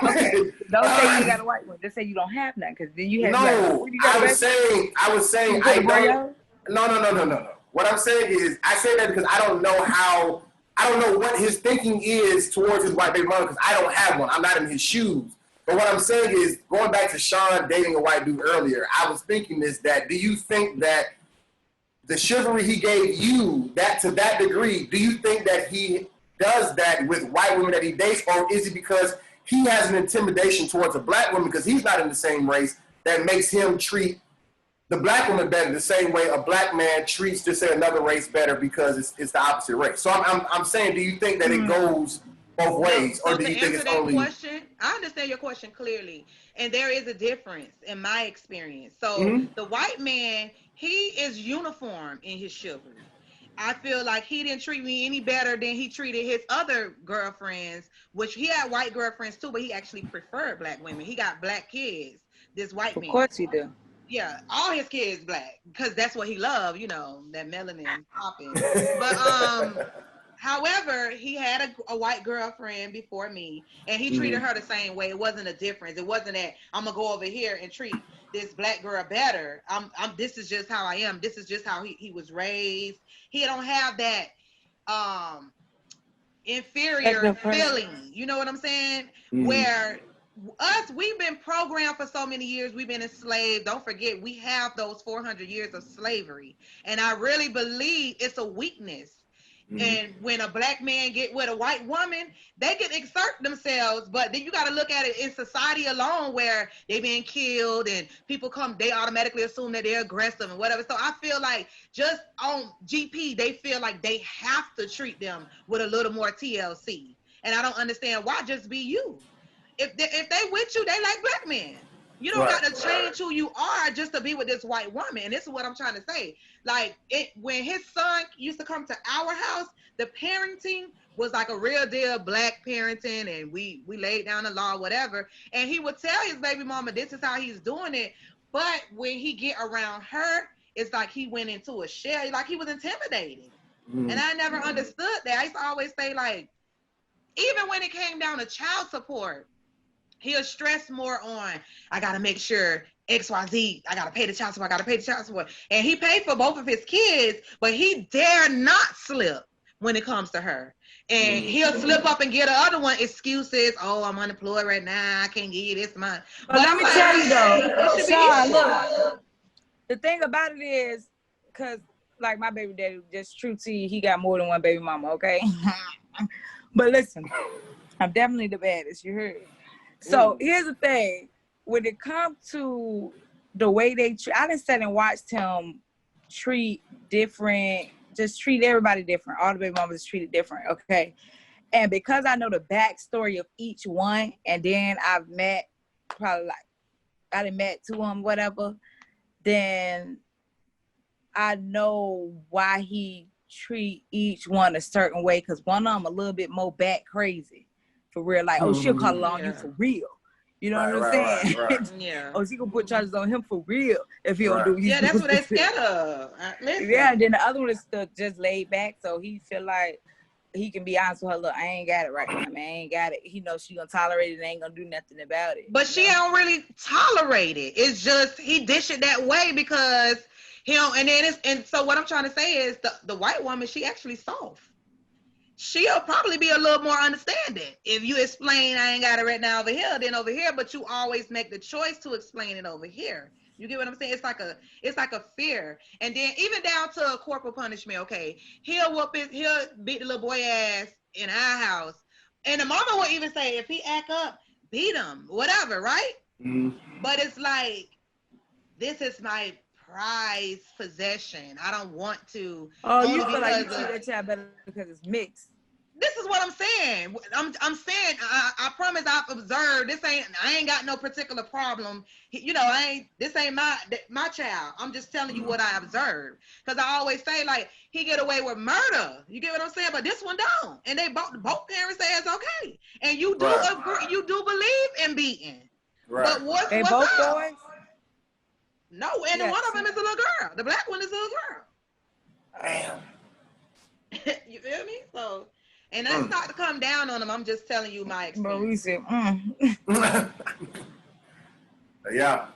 Okay. Don't say you got a white one. Just say you don't have none, because then you have. No, I was saying I don't. No. What I'm saying is, I say that because I don't know what his thinking is towards his white baby mama, because I don't have one. I'm not in his shoes. But what I'm saying is, going back to Sean dating a white dude earlier, I was thinking that do you think that the chivalry he gave you, that to that degree, do you think that he does that with white women that he dates, or is it because he has an intimidation towards a black woman because he's not in the same race that makes him treat the black woman better the same way a black man treats, just say, another race better because it's the opposite race? So I'm saying, do you think that it goes both ways, or do you think it's only? I understand your question clearly, and there is a difference in my experience. So the white man, he is uniform in his chivalry. I feel like he didn't treat me any better than he treated his other girlfriends, which he had white girlfriends too, but he actually preferred black women. He got black kids, this white man. Of course he do. Yeah, all his kids black, because that's what he loved, that melanin popping. But however, he had a white girlfriend before me, and he treated her the same way. It wasn't a difference. It wasn't that I'm gonna go over here and treat this black girl better. This is just how I am. This is just how he was raised. He don't have that inferior feeling. You know what I'm saying? Where we've been programmed for so many years. We've been enslaved. Don't forget, we have those 400 years of slavery, and I really believe it's a weakness. And when a black man get with a white woman, they can exert themselves, but then you got to look at it in society alone, where they being killed and people come, they automatically assume that they're aggressive and whatever. So I feel like just on GP, they feel like they have to treat them with a little more TLC. And I don't understand why. Just be you. If they with you, they like black men. You don't got to change who you are just to be with this white woman. And this is what I'm trying to say. Like, when his son used to come to our house, the parenting was like a real deal black parenting, and we laid down the law, whatever. And he would tell his baby mama, this is how he's doing it. But when he get around her, it's like he went into a shell, like he was intimidated. And I never understood that. I used to always say, like, even when it came down to child support, he'll stress more on, I got to make sure XYZ, I got to pay the child support. And he paid for both of his kids, but he dare not slip when it comes to her. And he'll slip up and get the other one excuses. Oh, I'm unemployed right now. I can't give you this month. But let me tell you though, Sean, look, the thing about it is, because like my baby daddy, just true to you, he got more than one baby mama, okay? But listen, I'm definitely the baddest, you heard. So here's the thing, when it comes to the way they treat, I done sat and watched him treat everybody different. All the baby mamas treated different, okay? And because I know the backstory of each one, and then I've met probably like, I done met two of them, whatever, then I know why he treat each one a certain way, because one of them a little bit more back crazy. For real, like, oh, she'll call it on you for real. You know what I'm saying? Right. Yeah. Oh, she gonna put charges on him for real if he don't do. Yeah, that's what they scared of. Listen. Yeah, and then the other one is just laid back, so he feel like he can be honest with her. Look, I ain't got it right now, man. I ain't got it. He knows she gonna tolerate it and ain't gonna do nothing about it. But she don't really tolerate it. It's just he dish it that way because he don't. And then and so what I'm trying to say is the white woman, she actually soft. She'll probably be a little more understanding if you explain I ain't got it right now over here, then over here, but you always make the choice to explain it over here. You get what I'm saying? It's like a fear. And then even down to corporal punishment, okay, he'll beat the little boy ass in our house. And the mama will even say, if he act up, beat him, whatever, right? But it's like, this is my prized possession. I don't want to. Oh, you feel like you treat that child better because it's mixed. This is what I'm saying. I'm saying, I promise I've observed, I ain't got no particular problem. This ain't my child. I'm just telling you what I observed. Because I always say, like, he get away with murder. You get what I'm saying? But this one don't. And they both parents say it's okay. And you do agree, you do believe in beating. Right. But what's both up? boys? No, and one of them is a little girl. The black one is a little girl. Damn. You feel me? So, and that's not to come down on them. I'm just telling you my experience. Yeah,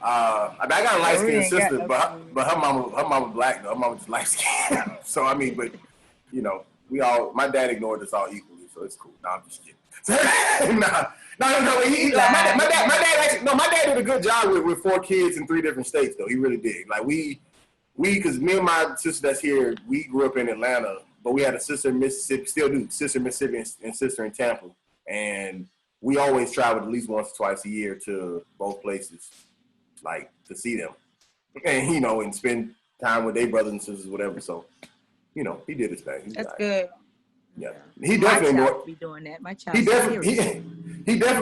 I got a light skinned sister, but her mama black though. Her mama just light skinned. So I mean, but you know, my dad ignored us all equally, so it's cool. No, I'm just kidding. No. My dad did a good job with 4 kids in 3 different states though. He really did. Like because me and my sister that's here, we grew up in Atlanta, but we had a sister in Mississippi, still do, sister in Mississippi and sister in Tampa. And we always traveled at least once or twice a year to both places, like to see them. And, and spend time with their brothers and sisters, whatever. So, he did his thing. That's good. Yeah. He definitely be doing that. My child he definitely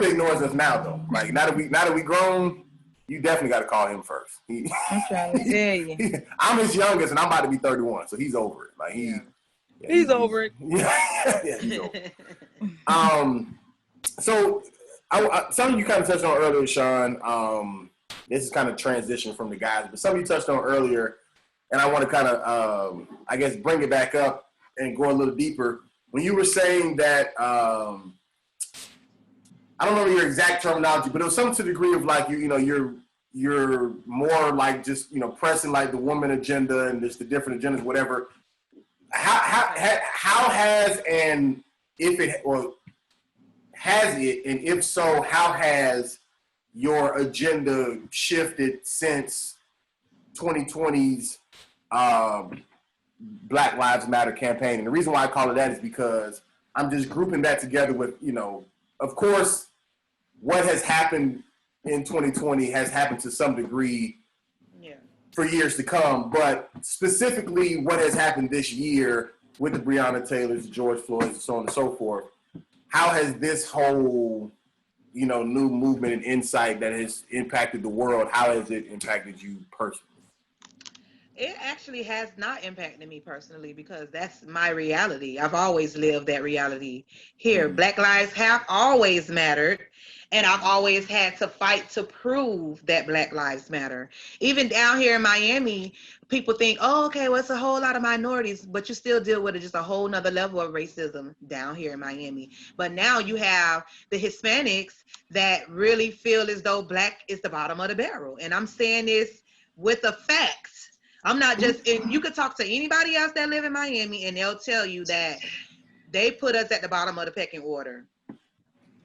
ignores us now though. Like now that we grown, you definitely got to call him first. I'm trying to tell you. I'm his youngest, and I'm about to be 31, so he's over it. Like he's over it. Yeah, he's over it. So something you kind of touched on earlier, Sean. This is kind of transition from the guys, but something you touched on earlier, and I want to kind of, I guess, bring it back up and go a little deeper. When you were saying that, I don't know your exact terminology, but it was something to the degree of like you're more like just pressing like the woman agenda and just the different agendas, whatever. How has and if it or has it, and if so, how has your agenda shifted since 2020's Black Lives Matter campaign? And the reason why I call it that is because I'm just grouping that together with, of course, what has happened in 2020 has happened to some degree for years to come, but specifically what has happened this year with the Breonna Taylors, the George Floyds, and so on and so forth, how has this whole, new movement and insight that has impacted the world, how has it impacted you personally? It actually has not impacted me personally because that's my reality. I've always lived that reality here. Black lives have always mattered, and I've always had to fight to prove that Black lives matter. Even down here in Miami, people think, oh, okay, well, it's a whole lot of minorities, but you still deal with just a whole nother level of racism down here in Miami. But now you have the Hispanics that really feel as though Black is the bottom of the barrel. And I'm saying this with the facts. I'm not just, you could talk to anybody else that live in Miami and they'll tell you that they put us at the bottom of the pecking order.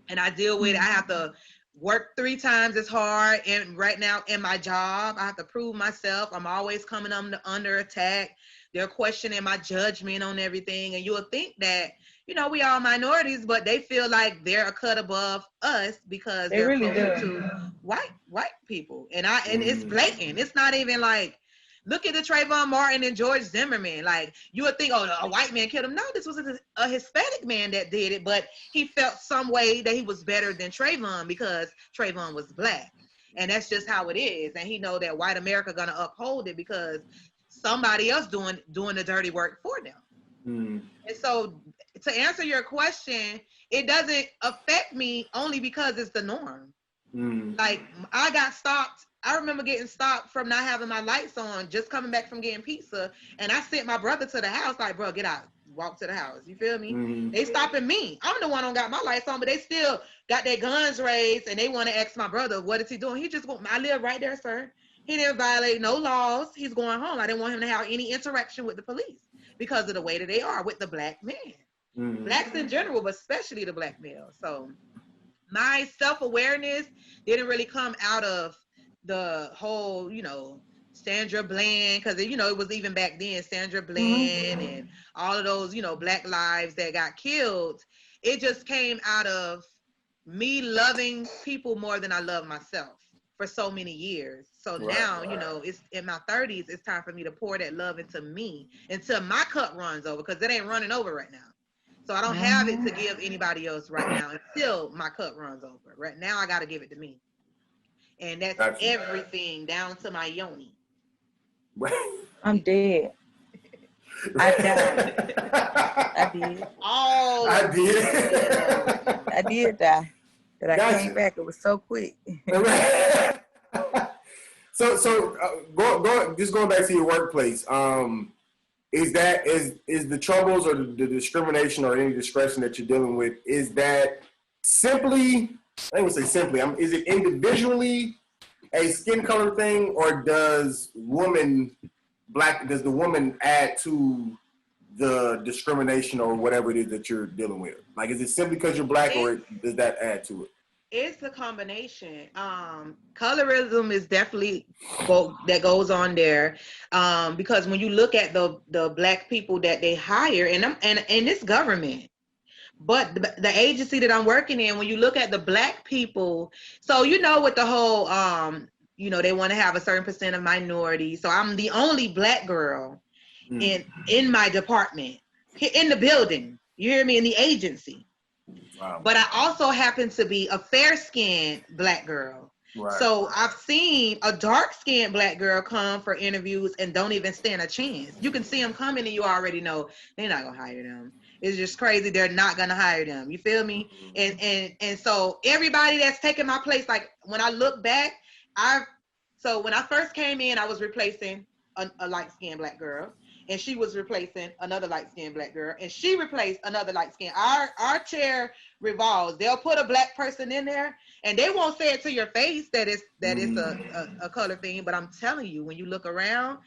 And I deal with it. I have to work 3 times as hard. And right now in my job, I have to prove myself. I'm always coming under attack. They're questioning my judgment on everything. And you'll think that, we all minorities, but they feel like they're a cut above us because they're really closer to white people. And it's blatant. It's not even like, look at the Trayvon Martin and George Zimmerman. Like, you would think, oh, a white man killed him. No, this was a Hispanic man that did it, but he felt some way that he was better than Trayvon because Trayvon was Black. And that's just how it is. And he know that white America gonna uphold it because somebody else doing the dirty work for them. And so to answer your question, it doesn't affect me only because it's the norm. Like, I got stopped. I remember getting stopped from not having my lights on, just coming back from getting pizza. And I sent my brother to the house, like, bro, get out. Walk to the house. You feel me? They stopping me. I'm the one who got my lights on, but they still got their guns raised, and they want to ask my brother, what is he doing? He just went, I live right there, sir. He didn't violate no laws. He's going home. I didn't want him to have any interaction with the police because of the way that they are with the black man. Blacks in general, but especially the black male. So my self-awareness didn't really come out of the whole, Sandra Bland, because it was even back then, Sandra Bland and all of those, black lives that got killed. It just came out of me loving people more than I love myself for so many years. So now, it's in my 30s, it's time for me to pour that love into me until my cup runs over, because it ain't running over right now. So I don't have it to give anybody else right now until my cup runs over. Right now, I got to give it to me. And that's everything down to my yoni. I'm dead. I died. I did. Oh, I did. I did die. But I came back. It was so quick. So just going back to your workplace. Is the troubles or the discrimination or any discretion that you're dealing with, is that simply, I would say simply, is it individually a skin color thing, or does the woman add to the discrimination or whatever it is that you're dealing with? Like, is it simply because you're black, or does that add to it? It's a combination. Colorism is definitely that goes on there, because when you look at the black people that they hire, and this government, but the agency that I'm working in, when you look at the black people, so with the whole they want to have a certain percent of minorities. So I'm the only black girl in my department, in the building. You hear me? In the agency. Wow. But I also happen to be a fair-skinned black girl. Right. So I've seen a dark-skinned black girl come for interviews and don't even stand a chance. You can see them coming and you already know they're not gonna hire them. It's just crazy. They're not gonna hire them. You feel me? And so everybody that's taken my place, like when I look back, when I first came in, I was replacing a light-skinned black girl. And she was replacing another light-skinned black girl, and she replaced another light-skinned. Our chair revolves. They'll put a black person in there, and they won't say it to your face that it's a color thing. But I'm telling you, when you look around,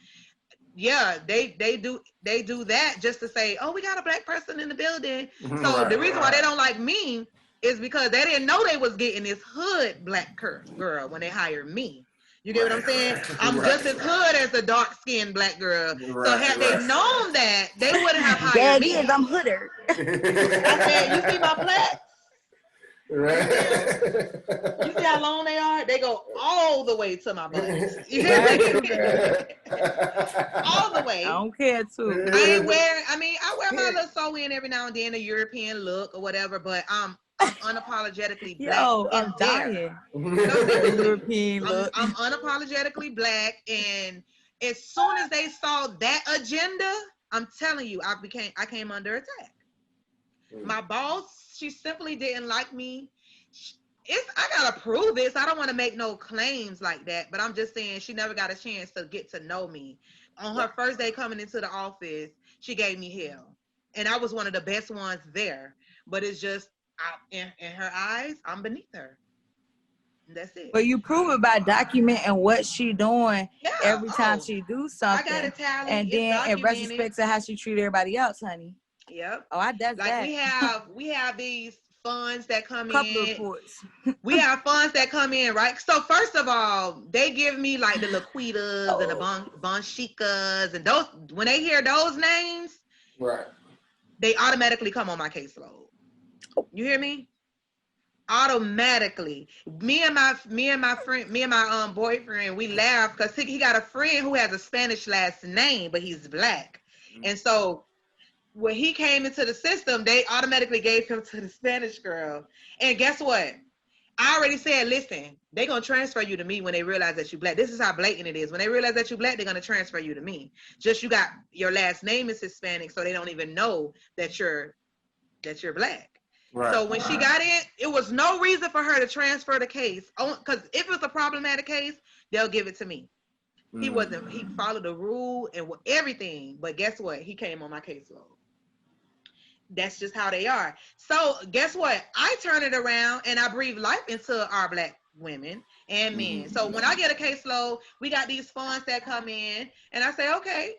yeah, they do that just to say, oh, we got a black person in the building. So the reason why they don't like me is because they didn't know they was getting this hood black girl when they hired me. You get what I'm saying? I'm just as hood as the dark-skinned black girl. So had they known that, they wouldn't have hired me. I'm hooder. I said, you see my plaques? Right. You see how long they are? They go all the way to my butt. All the way. I don't care too. I wear my little sew-in every now and then, a European look or whatever, but I'm unapologetically black. Yo, I'm dying. European look. I'm unapologetically black, and as soon as they saw that agenda, I'm telling you, I came under attack. My boss, she simply didn't like me. I gotta prove this. I don't want to make no claims like that, but I'm just saying she never got a chance to get to know me. On her first day coming into the office, she gave me hell, and I was one of the best ones there. But it's just, in her eyes, I'm beneath her. That's it. But you prove it by documenting what she doing every time she do something. I got a talent. And then in retrospect to how she treat everybody else, honey. Yep. Oh, that's like that. we have these funds that come Couple in. Reports. We have funds that come in, right? So first of all, they give me like the Laquitas and the Bonchikas, and those, when they hear those names, right, they automatically come on my caseload. You hear me? Automatically. Me and my boyfriend, we laugh because he got a friend who has a Spanish last name, but he's black. And so when he came into the system, they automatically gave him to the Spanish girl. And guess what? I already said, listen, they're going to transfer you to me when they realize that you're black. This is how blatant it is. When they realize that you're black, they're going to transfer you to me. Just you got your last name is Hispanic, so they don't even know that you're black. Right. So when she got in, it was no reason for her to transfer the case. Because if it's a problematic case, they'll give it to me. He followed the rule and everything. But guess what? He came on my caseload. That's just how they are. So guess what? I turn it around and I breathe life into our Black women and men. So when I get a caseload, we got these funds that come in and I say, okay,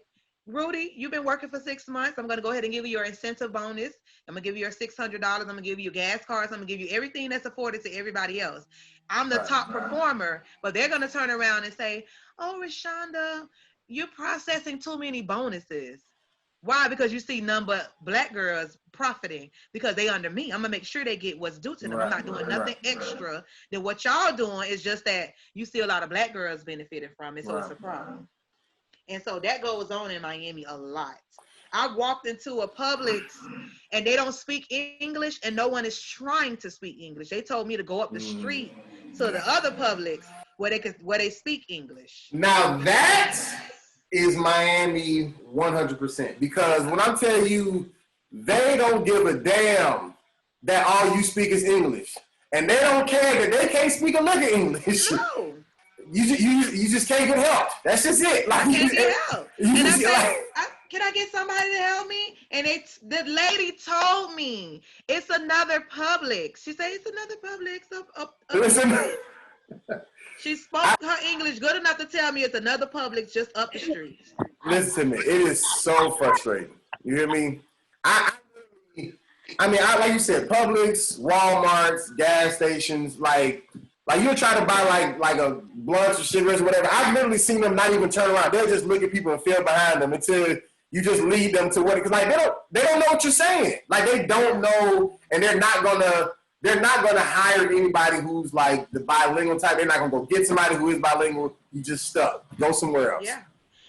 Rudy, you've been working for 6 months. I'm going to go ahead and give you your incentive bonus. I'm going to give you your $600. I'm going to give you gas cards. I'm going to give you everything that's afforded to everybody else. I'm the top performer, but they're going to turn around and say, oh, Richaunda, you're processing too many bonuses. Why? Because you see none but Black girls profiting because they under me. I'm going to make sure they get what's due to them. I'm not doing nothing extra than what y'all doing. It's just that you see a lot of Black girls benefiting from it, so it's a problem. And so that goes on in Miami a lot. I walked into a Publix and they don't speak English and no one is trying to speak English. They told me to go up the street to the other Publix where they speak English. Now that is Miami 100%. Because when I'm telling you, they don't give a damn that all you speak is English. And they don't care that they can't speak a lick of English. No. You just can't get help. That's just it. Like, I can't get help. And I said, can I get somebody to help me? And the lady told me it's another Publix. She said it's another Publix up Listen. She spoke her English good enough to tell me it's another Publix just up the street. Listen to me. It is so frustrating. You hear me? I mean, like you said, Publix, Walmart's, gas stations, like you'll try to buy like a blunts or cigarettes or whatever. I've literally seen them not even turn around. They'll just look at people and feel behind them until you just lead them to what, because like they don't know what you're saying. Like they don't know, and they're not gonna hire anybody who's like the bilingual type. They're not gonna go get somebody who is bilingual. You just stuck. Go somewhere else. Yeah.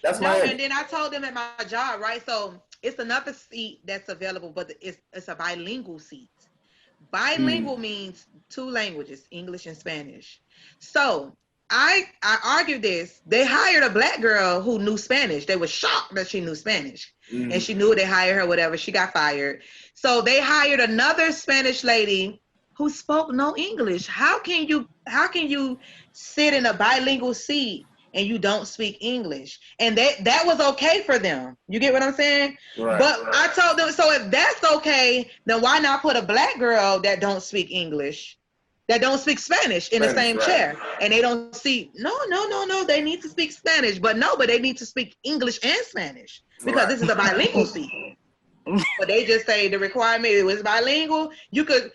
That's and then I told them at my job, right? So it's another seat that's available, but it's a bilingual seat. Bilingual means 2 languages, English and Spanish. So I argued this. They hired a Black girl who knew Spanish. They were shocked that she knew Spanish. And she knew they hired her, whatever. She got fired. So they hired another Spanish lady who spoke no English. How can you sit in a bilingual seat and you don't speak English? And that was okay for them. You get what I'm saying? Right, but I told them, so if that's okay, then why not put a Black girl that don't speak English, that don't speak Spanish in the same chair? And they don't see, no, they need to speak Spanish. But they need to speak English and Spanish because this is a bilingual seat. But they just say the requirement, it was bilingual. You could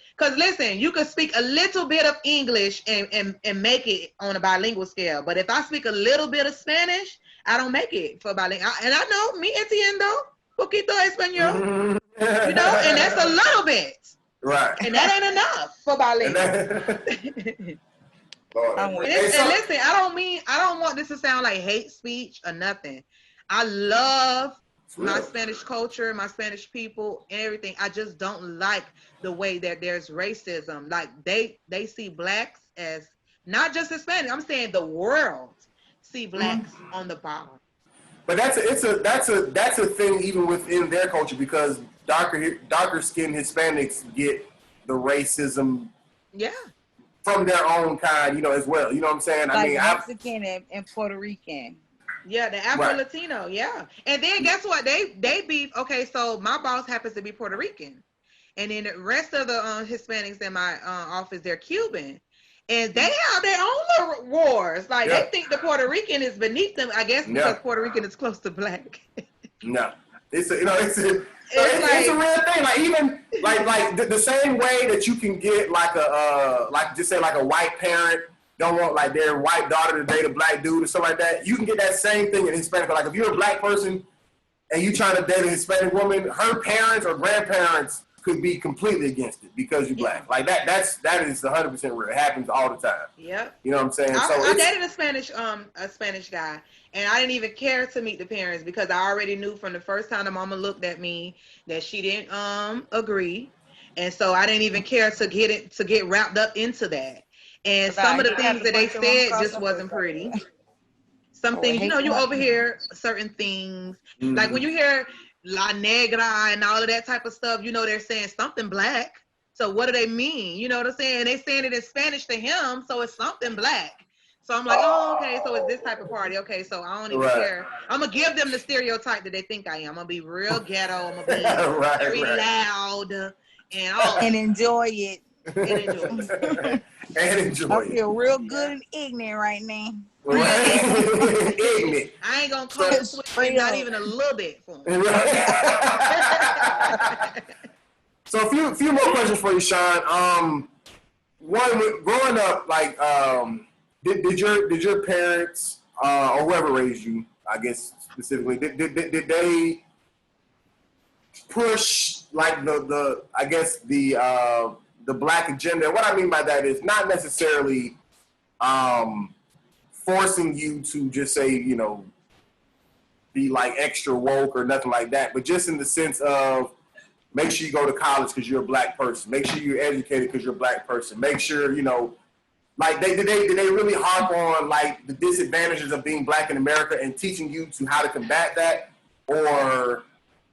speak a little bit of English and make it on a bilingual scale. But if I speak a little bit of Spanish, I don't make it for bilingual. And I know, me entiendo poquito español, and that's a little bit. Right. And that ain't enough for bilingual. Listen, I don't want this to sound like hate speech or nothing. I love my Spanish culture, my Spanish people, and everything. I just don't like the way that there's racism. Like they see Blacks as not just Hispanic. I'm saying the world see Blacks on the bottom. But that's a thing even within their culture, because darker skinned Hispanics get the racism. Yeah. From their own kind, as well. You know what I'm saying? Like Mexican and Puerto Rican. Yeah, the Afro-Latino, yeah. And then guess what? They beef. Okay, so my boss happens to be Puerto Rican. And then the rest of the Hispanics in my office, they're Cuban. And they have their own little wars. Like, they think the Puerto Rican is beneath them, I guess, because Puerto Rican is close to Black. No. It's a real thing. Like, even, like the same way that you can get, like a white parent don't want like their white daughter to date a Black dude or something like that. You can get that same thing in Hispanic. Like if you're a Black person and you trying to date a Hispanic woman, her parents or grandparents could be completely against it because you're Black. Like that is 100% real. It happens all the time. Yep. You know what I'm saying? I dated a Spanish guy, and I didn't even care to meet the parents because I already knew from the first time the mama looked at me that she didn't agree, and so I didn't even care to get wrapped up into that. And some of the things that they said just wasn't pretty. Some things, you overhear certain things. Like when you hear La Negra and all of that type of stuff, they're saying something Black. So what do they mean? You know what I'm saying? They saying it in Spanish to him, so it's something black. So I'm like, oh, okay, so it's this type of party. Okay, so I don't even care. I'm going to give them the stereotype that they think I am. I'm going to be real ghetto. I'm going to be very loud and all. And enjoy it. And enjoy I feel real good and ignorant right now. Ignorant. I ain't going to call it switch, not even a little bit for him. So a few more questions for you, Sean. One, growing up, like, did your parents or whoever raised you, I guess specifically, did they push like the black agenda? What I mean by that is not necessarily forcing you to just say, you know, be like extra woke or nothing like that, but just in the sense of make sure you go to college because you're a black person. Make sure you're educated because you're a black person. Make sure, you know, like did they really harp on like the disadvantages of being black in America and teaching you to how to combat that? Or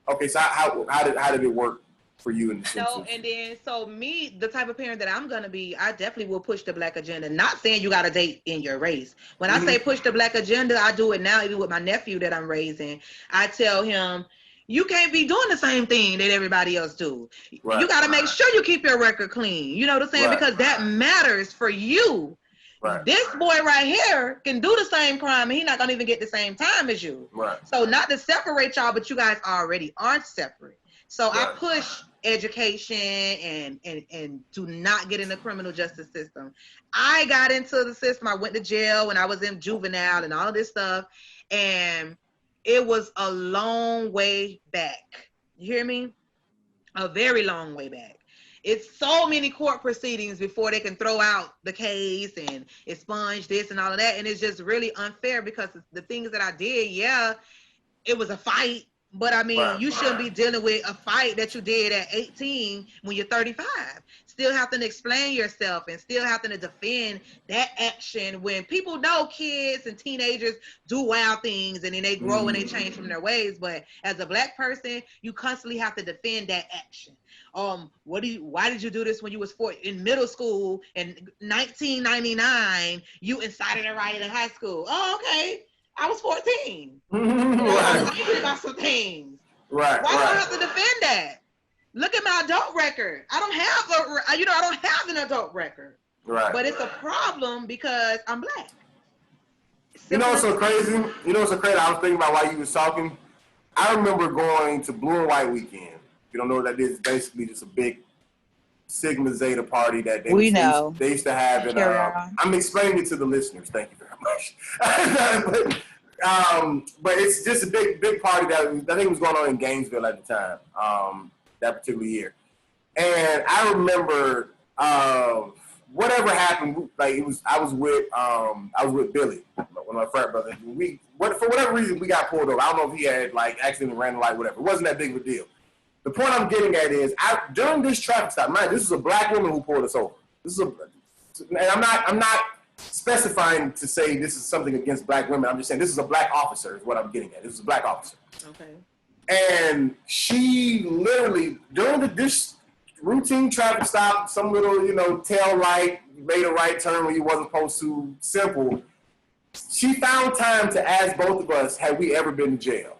okay, so how did it work for you in the sense? No, and then so me, the type of parent that I'm gonna be, I definitely will push the black agenda. Not saying you got to date in your race. When I say push the black agenda, I do it now even with my nephew that I'm raising. I tell him, you can't be doing the same thing that everybody else do. Right. You got to make sure you keep your record clean. You know what I'm saying? Right. Because that matters for you. Right. This boy right here can do the same crime and he's not going to even get the same time as you. Right. So not to separate y'all, but you guys already are separate. So right. I push education and do not get in the criminal justice system. I got into the system. I went to jail when I was in juvenile and all of this stuff. And it was a long way back. You hear me? A very long way back. It's so many court proceedings before they can throw out the case and expunge this and all of that. And it's just really unfair because the things that I did, yeah, it was a fight. But I mean, you shouldn't be dealing with a fight that you did at 18 when you're 35. Still having to explain yourself and still having to defend that action when people know kids and teenagers do wild things and then they grow and they change from their ways. But as a black person, you constantly have to defend that action. Why did you do this when you was in middle school in 1999? You incited a riot in high school. Oh, okay. I was 14. I was angry about some things. Right. Why do I have to defend that? Look at my adult record. I don't have an adult record. Right. But it's a problem because I'm black. You know what's so crazy? I was thinking about while you was talking. I remember going to Blue and White Weekend. If you don't know what that is, it's basically just a big Sigma Zeta party that they used to have. And I'm explaining it to the listeners. Thank you very much. But it's just a big party that I think was going on in Gainesville at the time, that particular year. And I remember whatever happened, like I was with Billy, one of my frat brothers. For whatever reason we got pulled over. I don't know if he had like accidentally ran the light, whatever. It wasn't that big of a deal. The point I'm getting at is during this traffic stop, mind, this is a black woman who pulled us over. And I'm not specifying to say this is something against black women. I'm just saying this is a black officer is what I'm getting at. This is a black officer. Okay. And she literally, during this routine traffic stop, some little, tail light, made a right turn when you wasn't supposed to, simple, she found time to ask both of us, had we ever been to jail?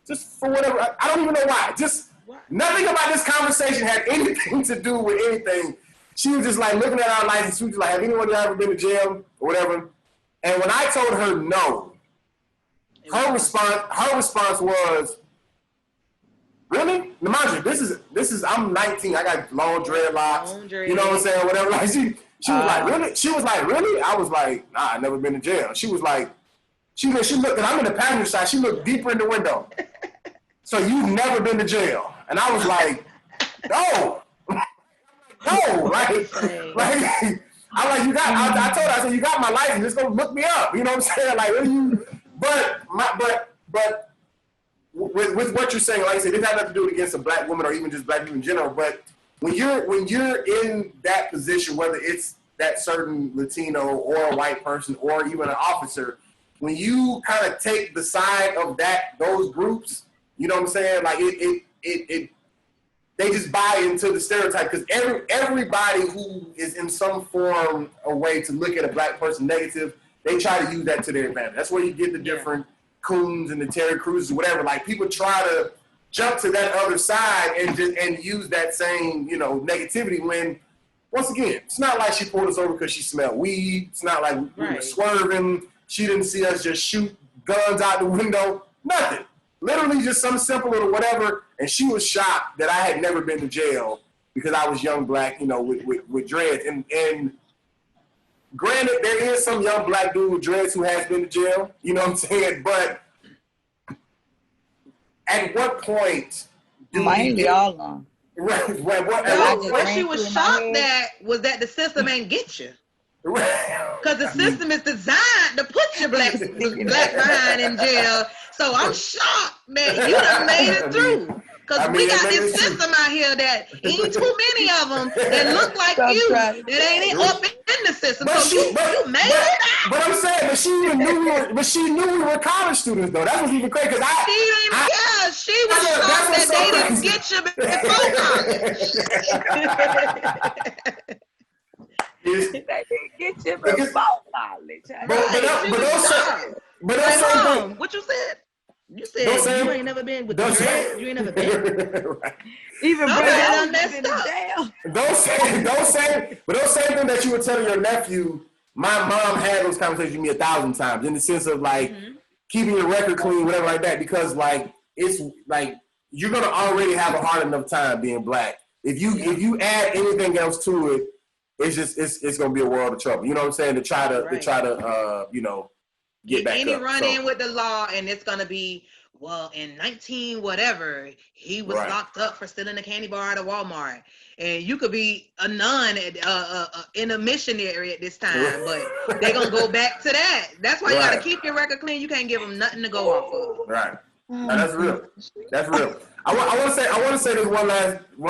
Just for whatever, I don't even know why. Just nothing about this conversation had anything to do with anything. She was just like looking at our license. She was like, have anyone ever been to jail or whatever? And when I told her no, her response was, really? Now, mind you, this is I'm 19. I got long dreadlocks. You know what I'm saying? Whatever. Like she was like, really? She was like, really? I was like, nah, I never been to jail. She was like, she looked, and I'm in the passenger side. She looked deeper in the window. So you've never been to jail? And I was like, no. No, like I'm like, I told her, I said, you got my license, just go look me up. You know what I'm saying? Like, what are you, but with what you're saying, like I said, it doesn't have to do it against a black woman or even just black people in general, but when you're in that position, whether it's that certain Latino or a white person or even an officer, when you kind of take the side of those groups, you know what I'm saying? Like they just buy into the stereotype because everybody who is in some form or way to look at a black person negative, they try to use that to their advantage. That's where you get the different Coons and the Terry Crews or whatever. Like people try to jump to that other side and use that same, negativity when, once again, it's not like she pulled us over because she smelled weed. It's not like we were swerving. She didn't see us just shoot guns out the window. Nothing. Literally just some simple little whatever. And she was shocked that I had never been to jail because I was young black, with dreads. And granted, there is some young black dude with dreads who has been to jail. You know what I'm saying? But at what point do we get all on? Right. What she was shocked at was that the system ain't get you. Because the system is designed to put your black behind in jail. So I'm shocked that you done made it through. Because we got this system out here that ain't too many of them that look like you that ain't up in the system. So you made it out. But I'm saying, she knew we were college students though. That's what's even crazy. She was shocked that they didn't get you before college. They didn't get you before college. But what you said? You said you ain't never been with the dreads. You ain't never been. Right. Even brother been in jail. Don't say thing that you were telling your nephew. My mom had those conversations with me 1,000 times in the sense of like keeping your record clean, whatever like that, because like it's like you're gonna already have a hard enough time being black. If you add anything else to it, it's just it's gonna be a world of trouble. You know what I'm saying? To try to get back any up. Run in with the law, and it's gonna be in 19 whatever he was locked up for stealing a candy bar at a Walmart, and you could be a nun in a missionary at this time, but they're gonna go back to that. That's why you gotta keep your record clean. You can't give them nothing to go off of. Right. No, that's real. That's real. I want to say this one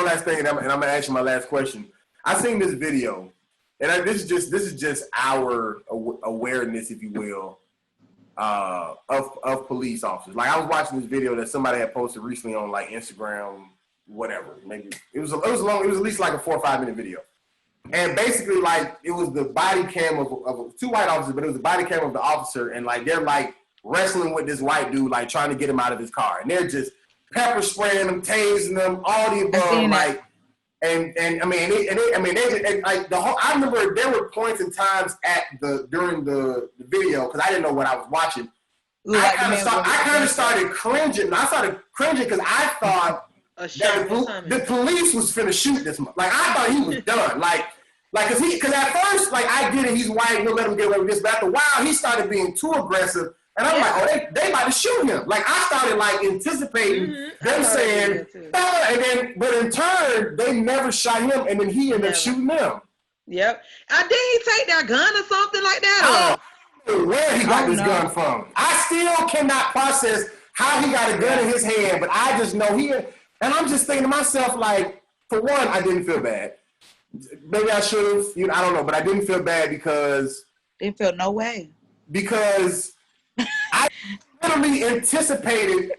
last thing, and I'm gonna ask you my last question. I seen this video, and this is just our awareness, if you will. Of police officers. Like I was watching this video that somebody had posted recently on like Instagram, whatever. Maybe it was long. It was at least like a 4 or 5 minute video, and basically like it was the body cam of 2 white officers, but it was the body cam of the officer, and like they're like wrestling with this white dude, like trying to get him out of his car, and they're just pepper spraying him, tasing them, all the above, like. And I mean, like the whole. I remember there were points and times during the video because I didn't know what I was watching. I kind of started cringing. I started cringing because I thought that the police was finna shoot this. Like I thought he was done. Because at first, like I get it, he's white, we'll let him get away with this. But after a while, he started being too aggressive. And I'm like, oh, they about to shoot him. Like I started like anticipating them saying, but in turn, they never shot him, and then he ended up shooting them. Yep. Did he take their gun or something like that? I don't know where he got this gun from. I still cannot process how he got a gun in his hand, but I just know and I'm just thinking to myself, like, for one, I didn't feel bad. Maybe I should have, I don't know, but I didn't feel bad because didn't feel no way. Because I literally anticipated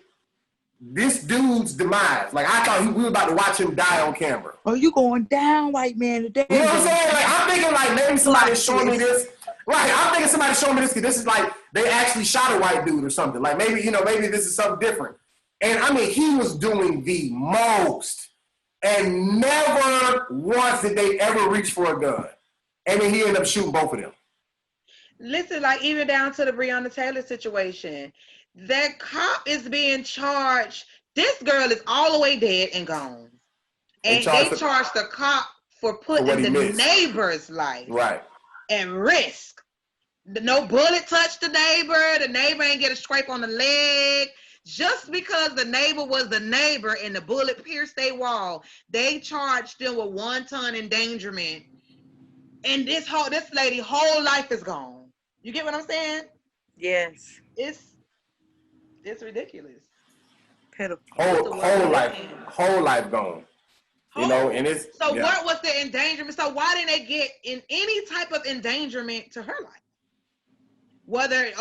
this dude's demise. Like I thought we were about to watch him die on camera. Oh, you going down, white man, today? You know what I'm saying? Like I'm thinking like maybe somebody's showing me this. Right, I'm thinking somebody's showing me this because this is like they actually shot a white dude or something. Like maybe this is something different. And I mean, he was doing the most, and never once did they ever reach for a gun. And then he ended up shooting both of them. Listen, like even down to the Breonna Taylor situation, that cop is being charged. This girl is all the way dead and gone. And they charged the cop for putting the neighbor's life at risk. No bullet touched the neighbor. The neighbor ain't get a scrape on the leg. Just because the neighbor was the neighbor and the bullet pierced their wall, they charged them with 1-ton endangerment. And this lady whole life is gone. You get what I'm saying? Yes. It's ridiculous. Pitiful. Whole life gone. And it's what was the endangerment? So why didn't they get in any type of endangerment to her life? Whether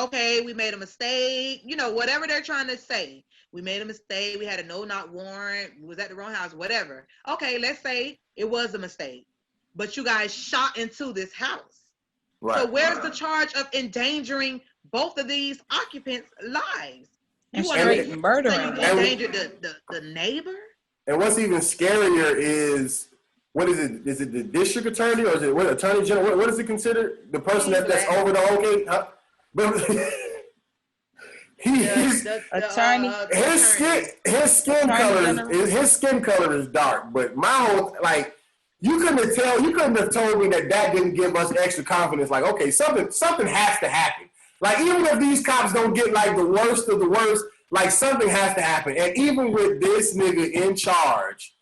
we made a mistake, whatever they're trying to say. We made a mistake. We had a no-knock warrant. We was at the wrong house, whatever. Okay, let's say it was a mistake. But you guys shot into this house. Right. So where's the charge of endangering both of these occupants' lives? You want to murder them. You endangered the neighbor? And what's even scarier is, what is it? Is it the district attorney or is it what attorney general? What is it considered? The person that's over the whole case? Huh? But his skin color is dark. But my whole, like, you couldn't have told me that didn't give us extra confidence. Like, okay, something has to happen. Like, even if these cops don't get like the worst of the worst, like something has to happen. And even with this nigga in charge,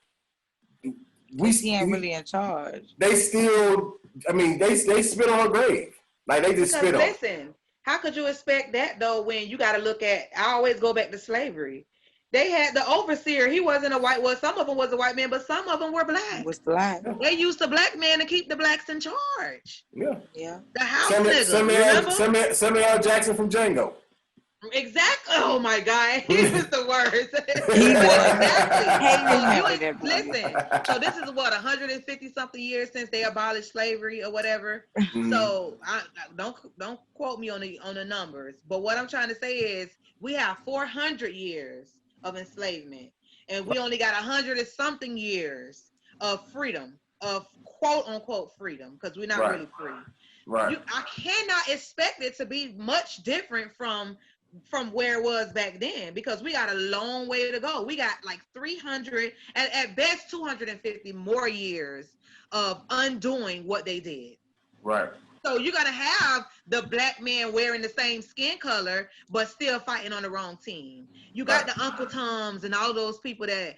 he ain't really in charge. They still, I mean, they spit on her grave. Like, they just spit on. Listen, how could you expect that though when you got to look at? I always go back to slavery. They had the overseer. He wasn't a white. Well, some of them was a white man, but some of them were black. Was black. They used the black man to keep the blacks in charge. Yeah. Yeah. The house nigga. Samuel L. Jackson from Django. Exactly. Oh my God, he was the worst. He was. Exactly. Listen. So this is what 150 something years since they abolished slavery or whatever. Mm-hmm. So don't quote me on the numbers. But what I'm trying to say is we have 400 years of enslavement, and we only got 100 and something years of freedom, of quote unquote freedom, because we're not really free. Right. I cannot expect it to be much different from where it was back then, because we got a long way to go. We got like 300 and at best 250 more years of undoing what they did. Right. So you're gonna have the black man wearing the same skin color, but still fighting on the wrong team. You got the Uncle Toms and all those people that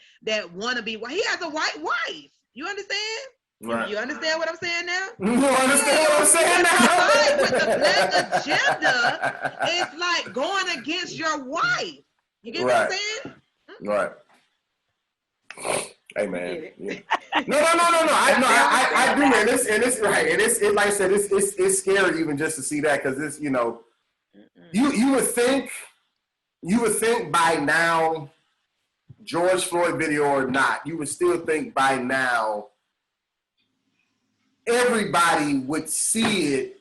want to be white. He has a white wife. You understand? Right. You understand what I'm saying now? You understand what I'm saying now? With the black agenda, it's like going against your wife. You get what I'm saying? Right. Hey man. Yeah. No. I do, man. It's right, and it's like I said, it's scary even just to see that, because it's, you know, you would think by now, George Floyd video or not, you would still think by now everybody would see it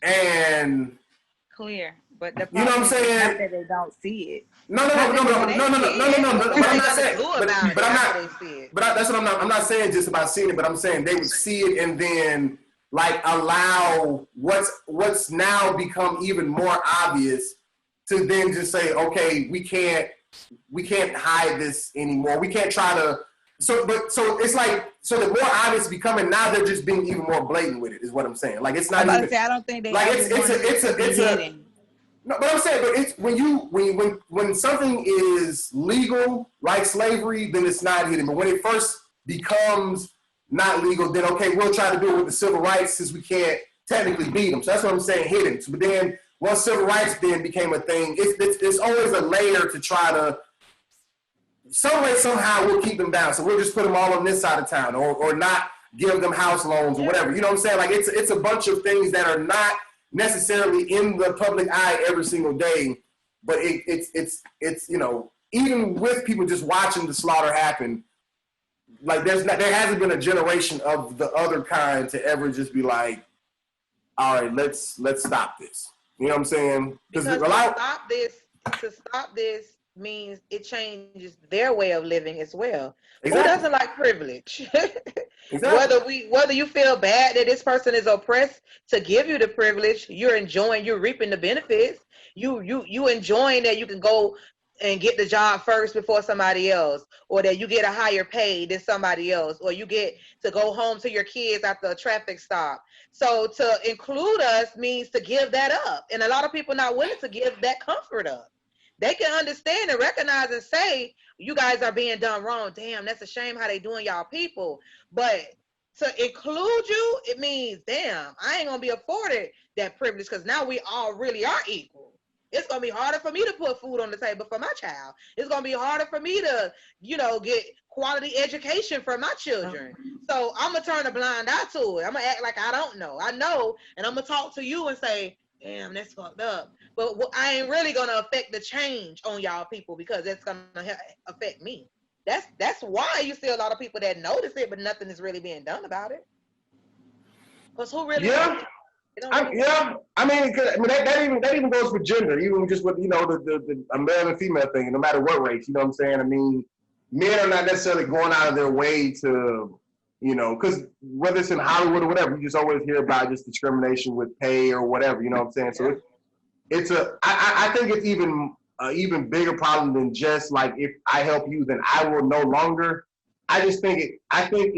and clear. But the you know what I'm saying? That they don't see it. No. But I'm not saying. But I'm not. But that's what I'm not. I'm not saying just about seeing it. But I'm saying they would see it and then like allow what's now become even more obvious to then just say, okay, we can't hide this anymore. We can't try to. So it's like, so the more obvious it's becoming, now they're just being even more blatant with it, is what I'm saying. Like, it's not even. I don't think they like it's a. No, but I'm saying, but it's when something is legal, like slavery, then it's not hidden. But when it first becomes not legal, then okay, we'll try to do it with the civil rights since we can't technically beat them. So that's what I'm saying, hidden. So, but then once civil rights then became a thing, it's always a layer to try to. Some way, somehow, we'll keep them down. So we'll just put them all on this side of town, or not give them house loans or whatever. You know what I'm saying? Like, it's a bunch of things that are not necessarily in the public eye every single day, but it's you know, even with people just watching the slaughter happen, like there hasn't been a generation of the other kind to ever just be like, all right, let's stop this. You know what I'm saying? Because to stop this means it changes their way of living as well. Exactly. Who doesn't like privilege? Exactly. Whether you feel bad that this person is oppressed to give you the privilege, you're reaping the benefits. You enjoying that you can go and get the job first before somebody else, or that you get a higher pay than somebody else, or you get to go home to your kids after a traffic stop. So to include us means to give that up. And a lot of people not willing to give that comfort up. They can understand and recognize and say, you guys are being done wrong. Damn, that's a shame how they doing y'all people. But to include you, it means, damn, I ain't going to be afforded that privilege, because now we all really are equal. It's going to be harder for me to put food on the table for my child. It's going to be harder for me to, get quality education for my children. So I'm going to turn a blind eye to it. I'm going to act like I don't know. I know, and I'm going to talk to you and say, damn, that's fucked up. But I ain't really gonna affect the change on y'all people because that's gonna affect me. That's why you see a lot of people that notice it, but nothing is really being done about it. Because who really? Yeah. I mean, that even goes for gender, even just with the a male and female thing, no matter what race. You know what I'm saying? I mean, men are not necessarily going out of their way to, because whether it's in Hollywood or whatever, you just always hear about just discrimination with pay or whatever. You know what I'm saying? So I think it's even bigger problem than just like if I help you, then I will no longer. I just think I think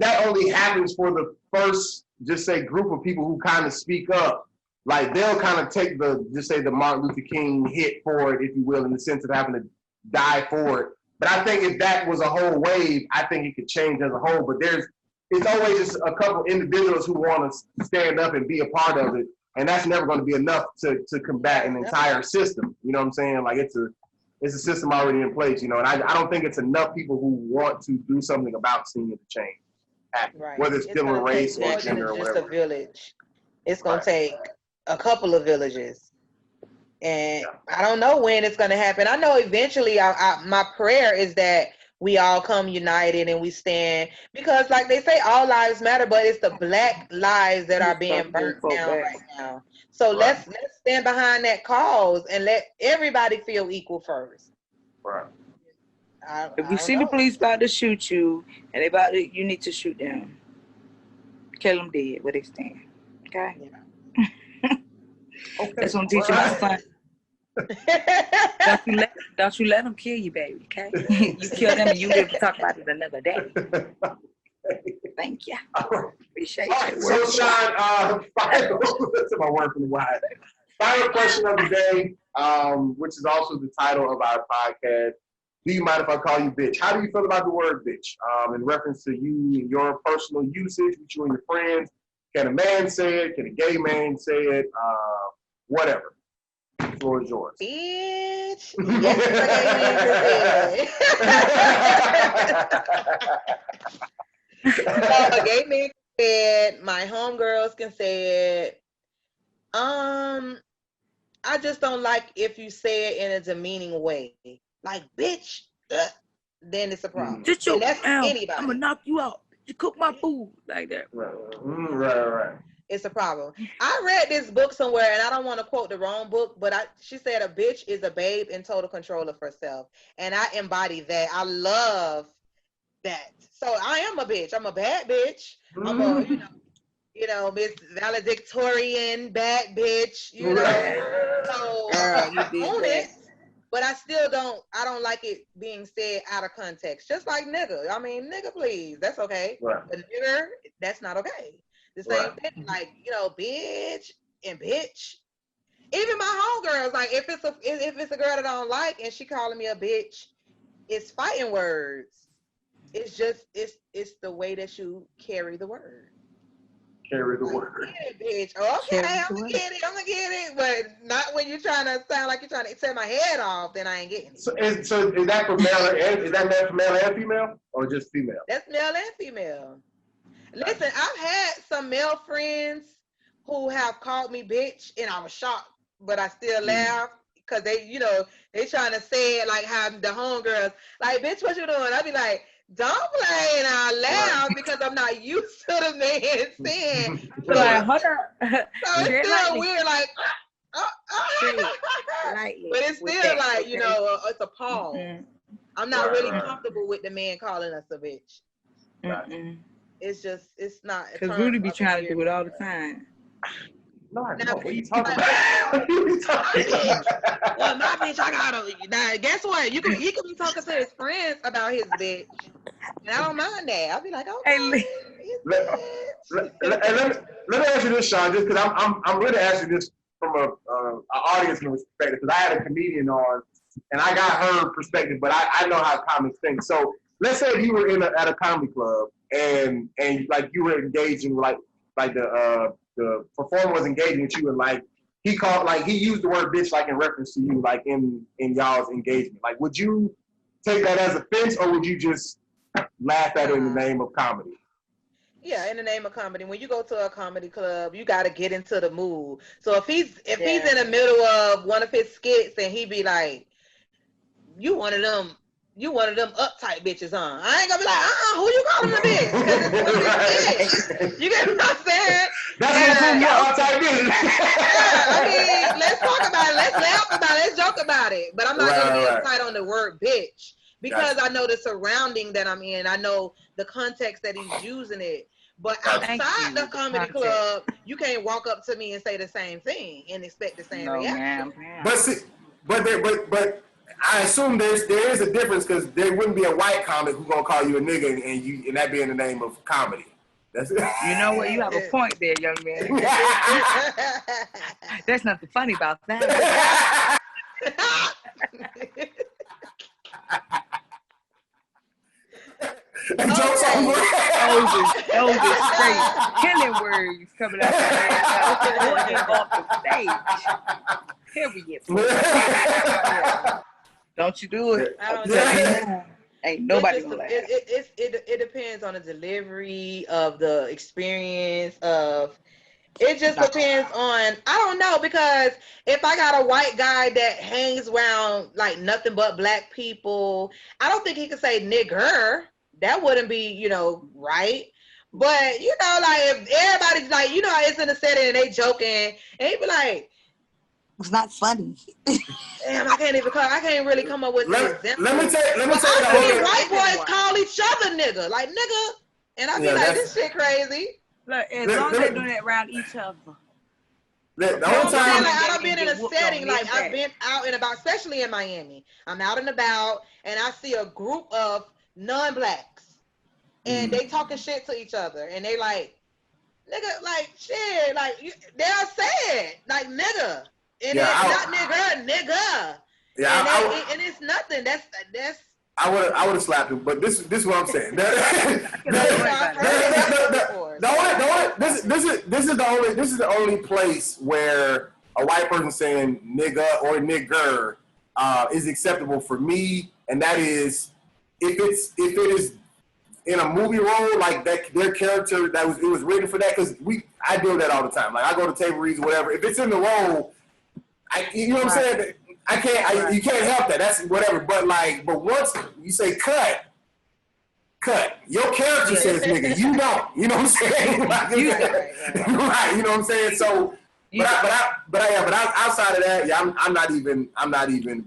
that only happens for the first, just say, group of people who kind of speak up. Like they'll kind of take the Martin Luther King hit for it, if you will, in the sense of having to die for it. But I think if that was a whole wave, I think it could change as a whole. But it's always just a couple individuals who want to stand up and be a part of it, and that's never going to be enough to combat an entire system. You know what I'm saying? Like it's a system already in place, and I don't think it's enough people who want to do something about seeing the change happen, Right. whether it's still a race or gender or whatever. Just a village. It's going to take a couple of villages. And I don't know when it's going to happen. I know eventually my prayer is that we all come united and we stand, because like they say, all lives matter, but it's the Black lives that are being burnt down right now. So let's stand behind that cause and let everybody feel equal first. Right. If you see the police about to shoot you and you need to shoot them. Kill them dead where they stand. Okay? Yeah. Okay. That's what I'm teaching my son. Don't you let them kill you, baby, okay? You kill them and you live to talk about it another day. Thank you. Appreciate you. So, Sean, final, that's my word from the wide. Final question of the day, which is also the title of our podcast. Do you mind if I call you bitch? How do you feel about the word bitch? In reference to you and your personal usage with you and your friends. Can a man say it? Can a gay man say it? Whatever. The floor is yours. Bitch. Yes, a gay man can say it. My homegirls can say it. I just don't like if you say it in a demeaning way. Like, bitch, then it's a problem. And that's anybody. I'm gonna knock you out. You cook my food like that. Right. It's a problem. I read this book somewhere, and I don't want to quote the wrong book, but she said a bitch is a babe in total control of herself. And I embody that. I love that. So I am a bitch. I'm a bad bitch. I'm a, Miss Valedictorian bad bitch, So I own it. But I still I don't like it being said out of context. Just like nigga. I mean, nigga, please. That's okay. Right. But nigger, that's not okay. The same thing, like, bitch and bitch. Even my homegirls, like, if it's a girl that I don't like and she calling me a bitch, it's fighting words. It's just, it's the way that you carry the word. Carry the word. Get it, bitch. Okay, I'm gonna get it, but not when you're trying to sound like you're trying to tear my head off, then I ain't getting it. So is that for male for male and female, or just female? That's male and female. Listen, I've had some male friends who have called me bitch, and I was shocked, but I still laugh because they trying to say it like how the homegirls, like, bitch, what you doing? I'd be like, don't play, and I laugh because I'm not used to the man saying. Like, hold on. So it's still weird, like, but it's still like, it's a pause. I'm not really comfortable with the man calling us a bitch. It's not. Because Rudy be trying to do it all the time. No, what are you talking about? Well, my bitch, I gotta. Now, guess what? He could be talking to his friends about his bitch, and I don't mind that. I'll be like, okay. Let me ask you this, Sean, just because I'm really asking this from an audience perspective, because I had a comedian on, and I got her perspective, but I know how comics think. So let's say if you were at a comedy club and like you were engaging like the performer was engaging with you, and like he used the word bitch like in reference to you, like in y'all's engagement. Like, would you take that as offense, or would you just laugh at it in the name of comedy? Yeah, in the name of comedy. When you go to a comedy club, you got to get into the mood. So if he's in the middle of one of his skits and he be like, "You one of them." You one of them uptight bitches, huh? I ain't gonna be like, who you calling a bitch? Because it's shit. You get what I'm saying? That's what uptight bitches. Yeah, I mean, let's talk about it. Let's laugh about it. Let's joke about it. But I'm not gonna be uptight on the word bitch because I know the surrounding that I'm in. I know the context that he's using it. But outside the comedy club, you can't walk up to me and say the same thing and expect the same reaction. But see, but I assume there is a difference because there wouldn't be a white comic who's gonna call you a nigga and that be in the name of comedy. That's it. You know what? You have a point there, young man. There's nothing funny about that. Jokes on those are straight killing words coming out off the stage. Period. Don't you do it? I don't know. Ain't nobody gonna laugh. It depends on the delivery of the experience of. It just depends on, I don't know, because if I got a white guy that hangs around like nothing but black people, I don't think he could say nigger. That wouldn't be, right. But, like if everybody's like, it's in a setting and they joking and he be like, it's not funny. Damn, I can't really come up with an example. Let me tell you white boys call each other nigga, like nigga. And I be like, this shit crazy. Look, as long as they're doing it around each other. The whole time, I've been in a setting, like I've been out and about, especially in Miami. I'm out and about, and I see a group of non-blacks, and they talking shit to each other, and they like, nigga, like shit, like they'll say it, like nigga, and it's not nigga. Yeah, and it's nothing. That's. I would have slapped him, but this is what I'm saying. This is the only place where a white person saying nigga or nigger is acceptable for me, and that is if it is in a movie role like that, their character it was written for that, because I do that all the time. Like I go to table reads or whatever. If it's in the role, you know what I'm saying. You can't help that. That's whatever. But once you say cut, your character says nigga. You don't. You know what I'm saying? Right. You know what I'm saying? So, but outside of that, I'm not even.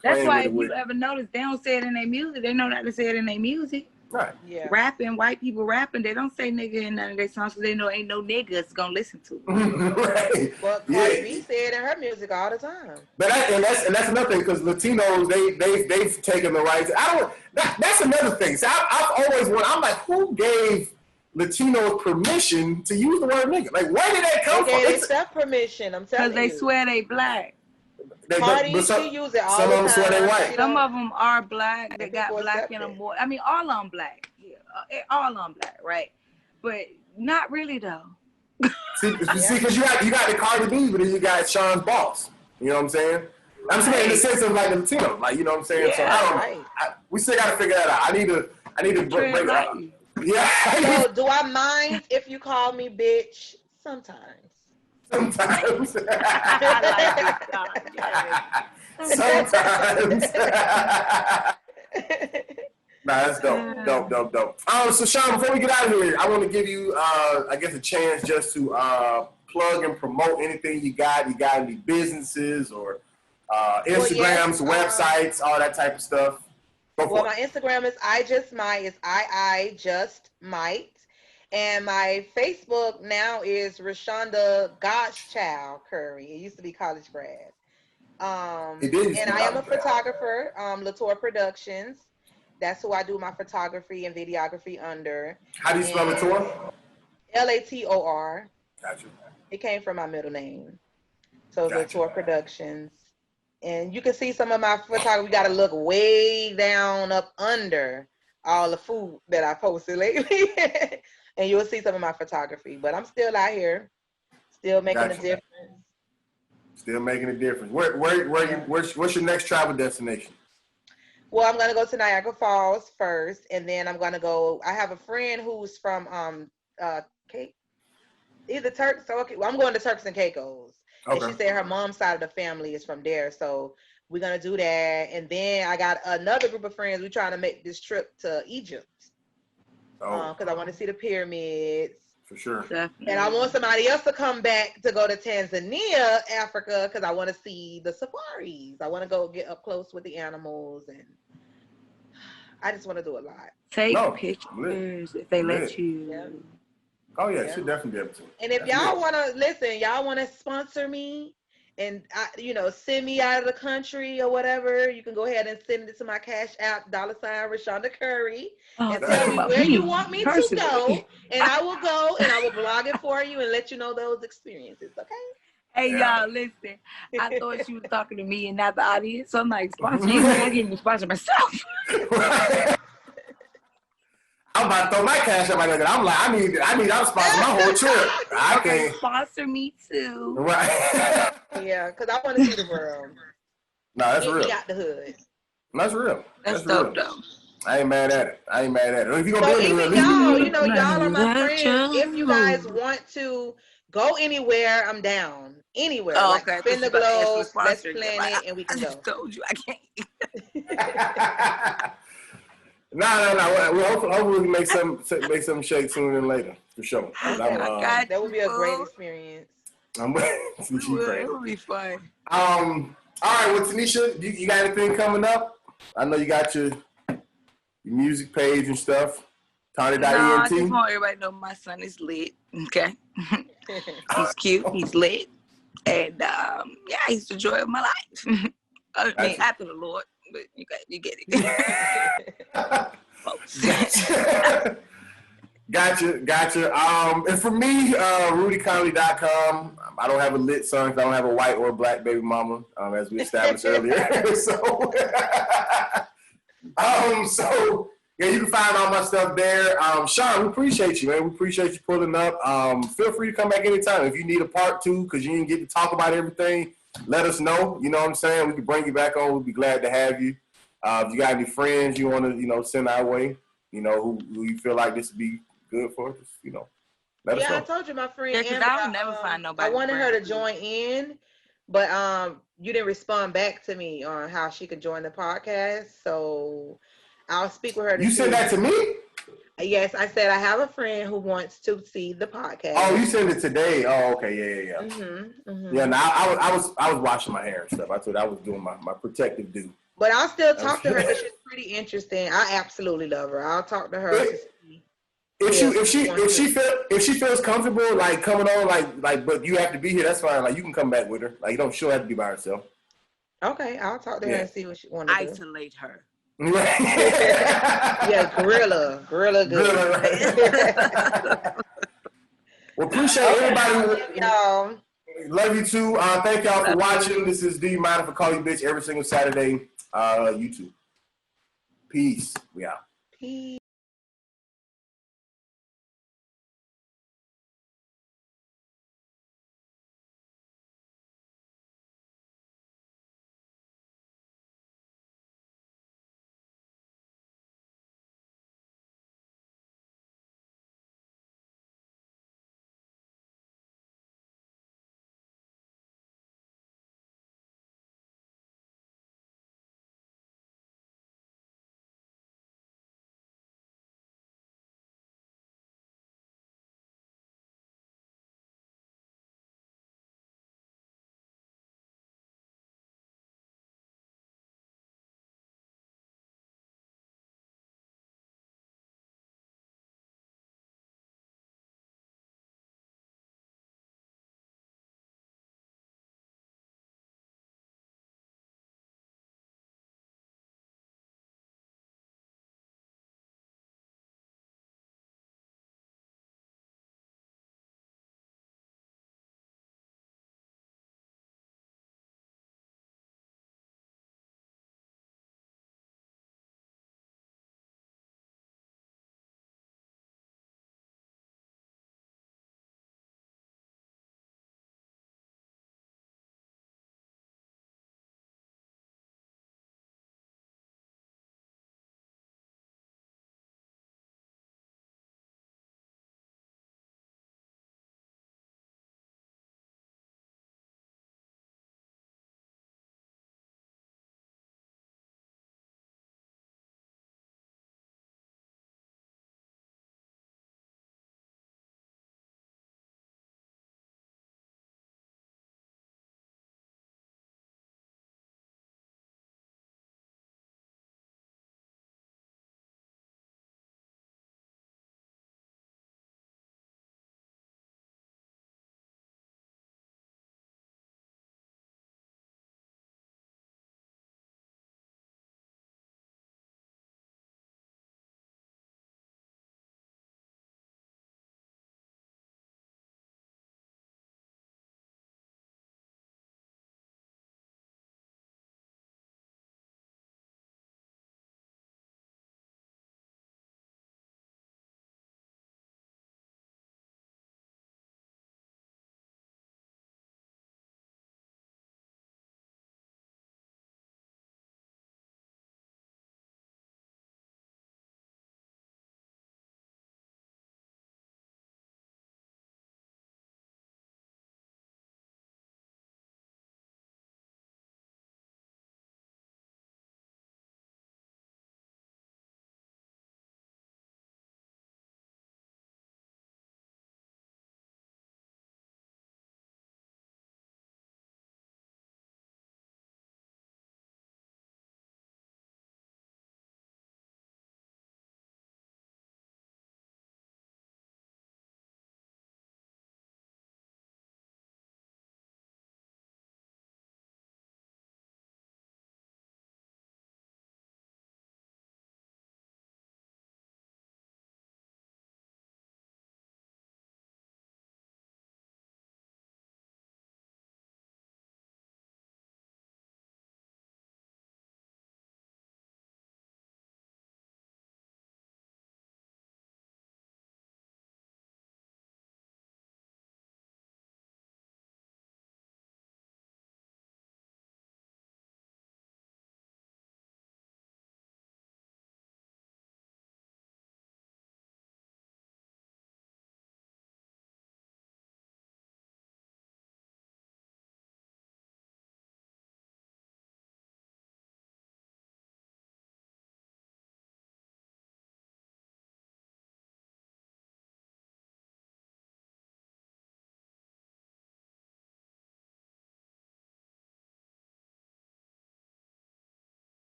That's why if you ever notice, they don't say it in their music. They know not to say it in their music. Right. Yeah. Rapping, white people rapping, they don't say nigga in none of their songs because they know ain't no niggas gonna listen to it. Right. But Cardi B said in her music all the time. But that's another thing, because Latinos they've taken the rights. That's another thing. So I've always wondered. I'm like, who gave Latinos permission to use the word nigga? Like, where did that come from? They gave permission. I'm telling you. Because they swear they black. Cardi, she use it all the time. Some of them swear they white. Some of them are black. They got black in them more. I mean, all of them black. Yeah, all of them black, right? But not really though. See, because you got the Cardi B, but then you got Sean's boss. You know what I'm saying? I'm saying in the sense of like the Latino, like, you know what I'm saying. Yeah, so we still got to figure that out. I need to break it up. Yeah. So do I mind if you call me bitch? Sometimes. Sometimes. I like Sometimes. Nah, that's dope. So Sean, before we get out of here, I want to give you, I guess, a chance just to plug and promote anything you got. You got any businesses or Instagrams, websites, all that type of stuff? My Instagram is I just might. And my Facebook now is Richaunda Curry. It used to be college grad. And I am a photographer, Latour Productions. That's who I do my photography and videography under. How do you spell Latour? Lator. Gotcha. It came from my middle name. So it's Latour Productions. And you can see some of my photography. We got to look way down up under all the food that I posted lately. And you'll see some of my photography. But I'm still out here, still making a difference. Still making a difference. What's your next travel destination? Well, I'm going to go to Niagara Falls first, and then I'm going to go. I have a friend who's from Cake, either Turks or okay. Well, I'm going to Turks and Caicos, and she said her mom's side of the family is from there, so we're gonna do that. And then I got another group of friends. We're trying to make this trip to Egypt because I want to see the pyramids. For sure. Definitely. And I want somebody else to come back to go to Tanzania, Africa, because I want to see the safaris. I want to go get up close with the animals, and I just want to do a lot. Take pictures if they let you. Yeah. Oh yeah, should definitely be able to. And if y'all want to listen, y'all want to sponsor me and send me out of the country or whatever, you can go ahead and send it to my Cash App, $Richaunda Curry, and tell me where you want me to go, and I will go and I will blog it for you and let you know those experiences. Okay. Hey y'all, listen. I thought she was talking to me and not the audience. So I'm like, sponsor you. I can't even sponsor myself. I'm about to throw my cash up like that. I'm like, I need to sponsor my whole trip. I can't sponsor me too. Right. Yeah, because I want to see the world. No, that's real. Get out the hood. That's real. That's dope, though. I ain't mad at it. If you gonna be in the hood, y'all are my friends. If you guys want to go anywhere, I'm down. Anywhere. Spin the globe, let's plan it, and we can go. I just told you I can't. No. Hopefully we make some shake sooner than later, for sure. That would be a great experience. It would be fun. All right, well, Tanesha, you got anything coming up? I know you got your music page and stuff. Tony.ent. I just want everybody to know my son is lit. Okay, he's cute. He's lit, and he's the joy of my life. I mean, after the Lord. But you get it. Gotcha. And for me, RudyComedy.com. I don't have a lit son. I don't have a white or black baby mama, as we established earlier. So you can find all my stuff there. Sean, we appreciate you, man. We appreciate you pulling up. Feel free to come back anytime if you need a part 2 because you didn't get to talk about everything. Let us know. You know what I'm saying? We can bring you back on. We'll be glad to have you. If you got any friends you want to, send our way, who you feel like this would be good for, just, let us know. I told you my friend. Yeah, because I'll never find nobody. I wanted her to join in, but you didn't respond back to me on how she could join the podcast. So I'll speak with her. You sent that to me? Yes, I said I have a friend who wants to see the podcast. Oh, you sent it today. Oh, okay, yeah. Yeah, no, I was washing my hair and stuff. I thought I was doing my protective duty. But I'll still talk to her because she's pretty interesting. I absolutely love her. I'll talk to her. If she feels comfortable like coming on like but you have to be here, that's fine. Like you can come back with her. Like she'll have to be by herself. Okay, I'll talk to her and see what she wants to do. Isolate her. Yeah, gorilla good. Well, appreciate everybody. Y'all. Love you too. Thank y'all for watching. This is Do You Mind If I Call You Bitch every single Saturday. YouTube. Peace. We out. Peace.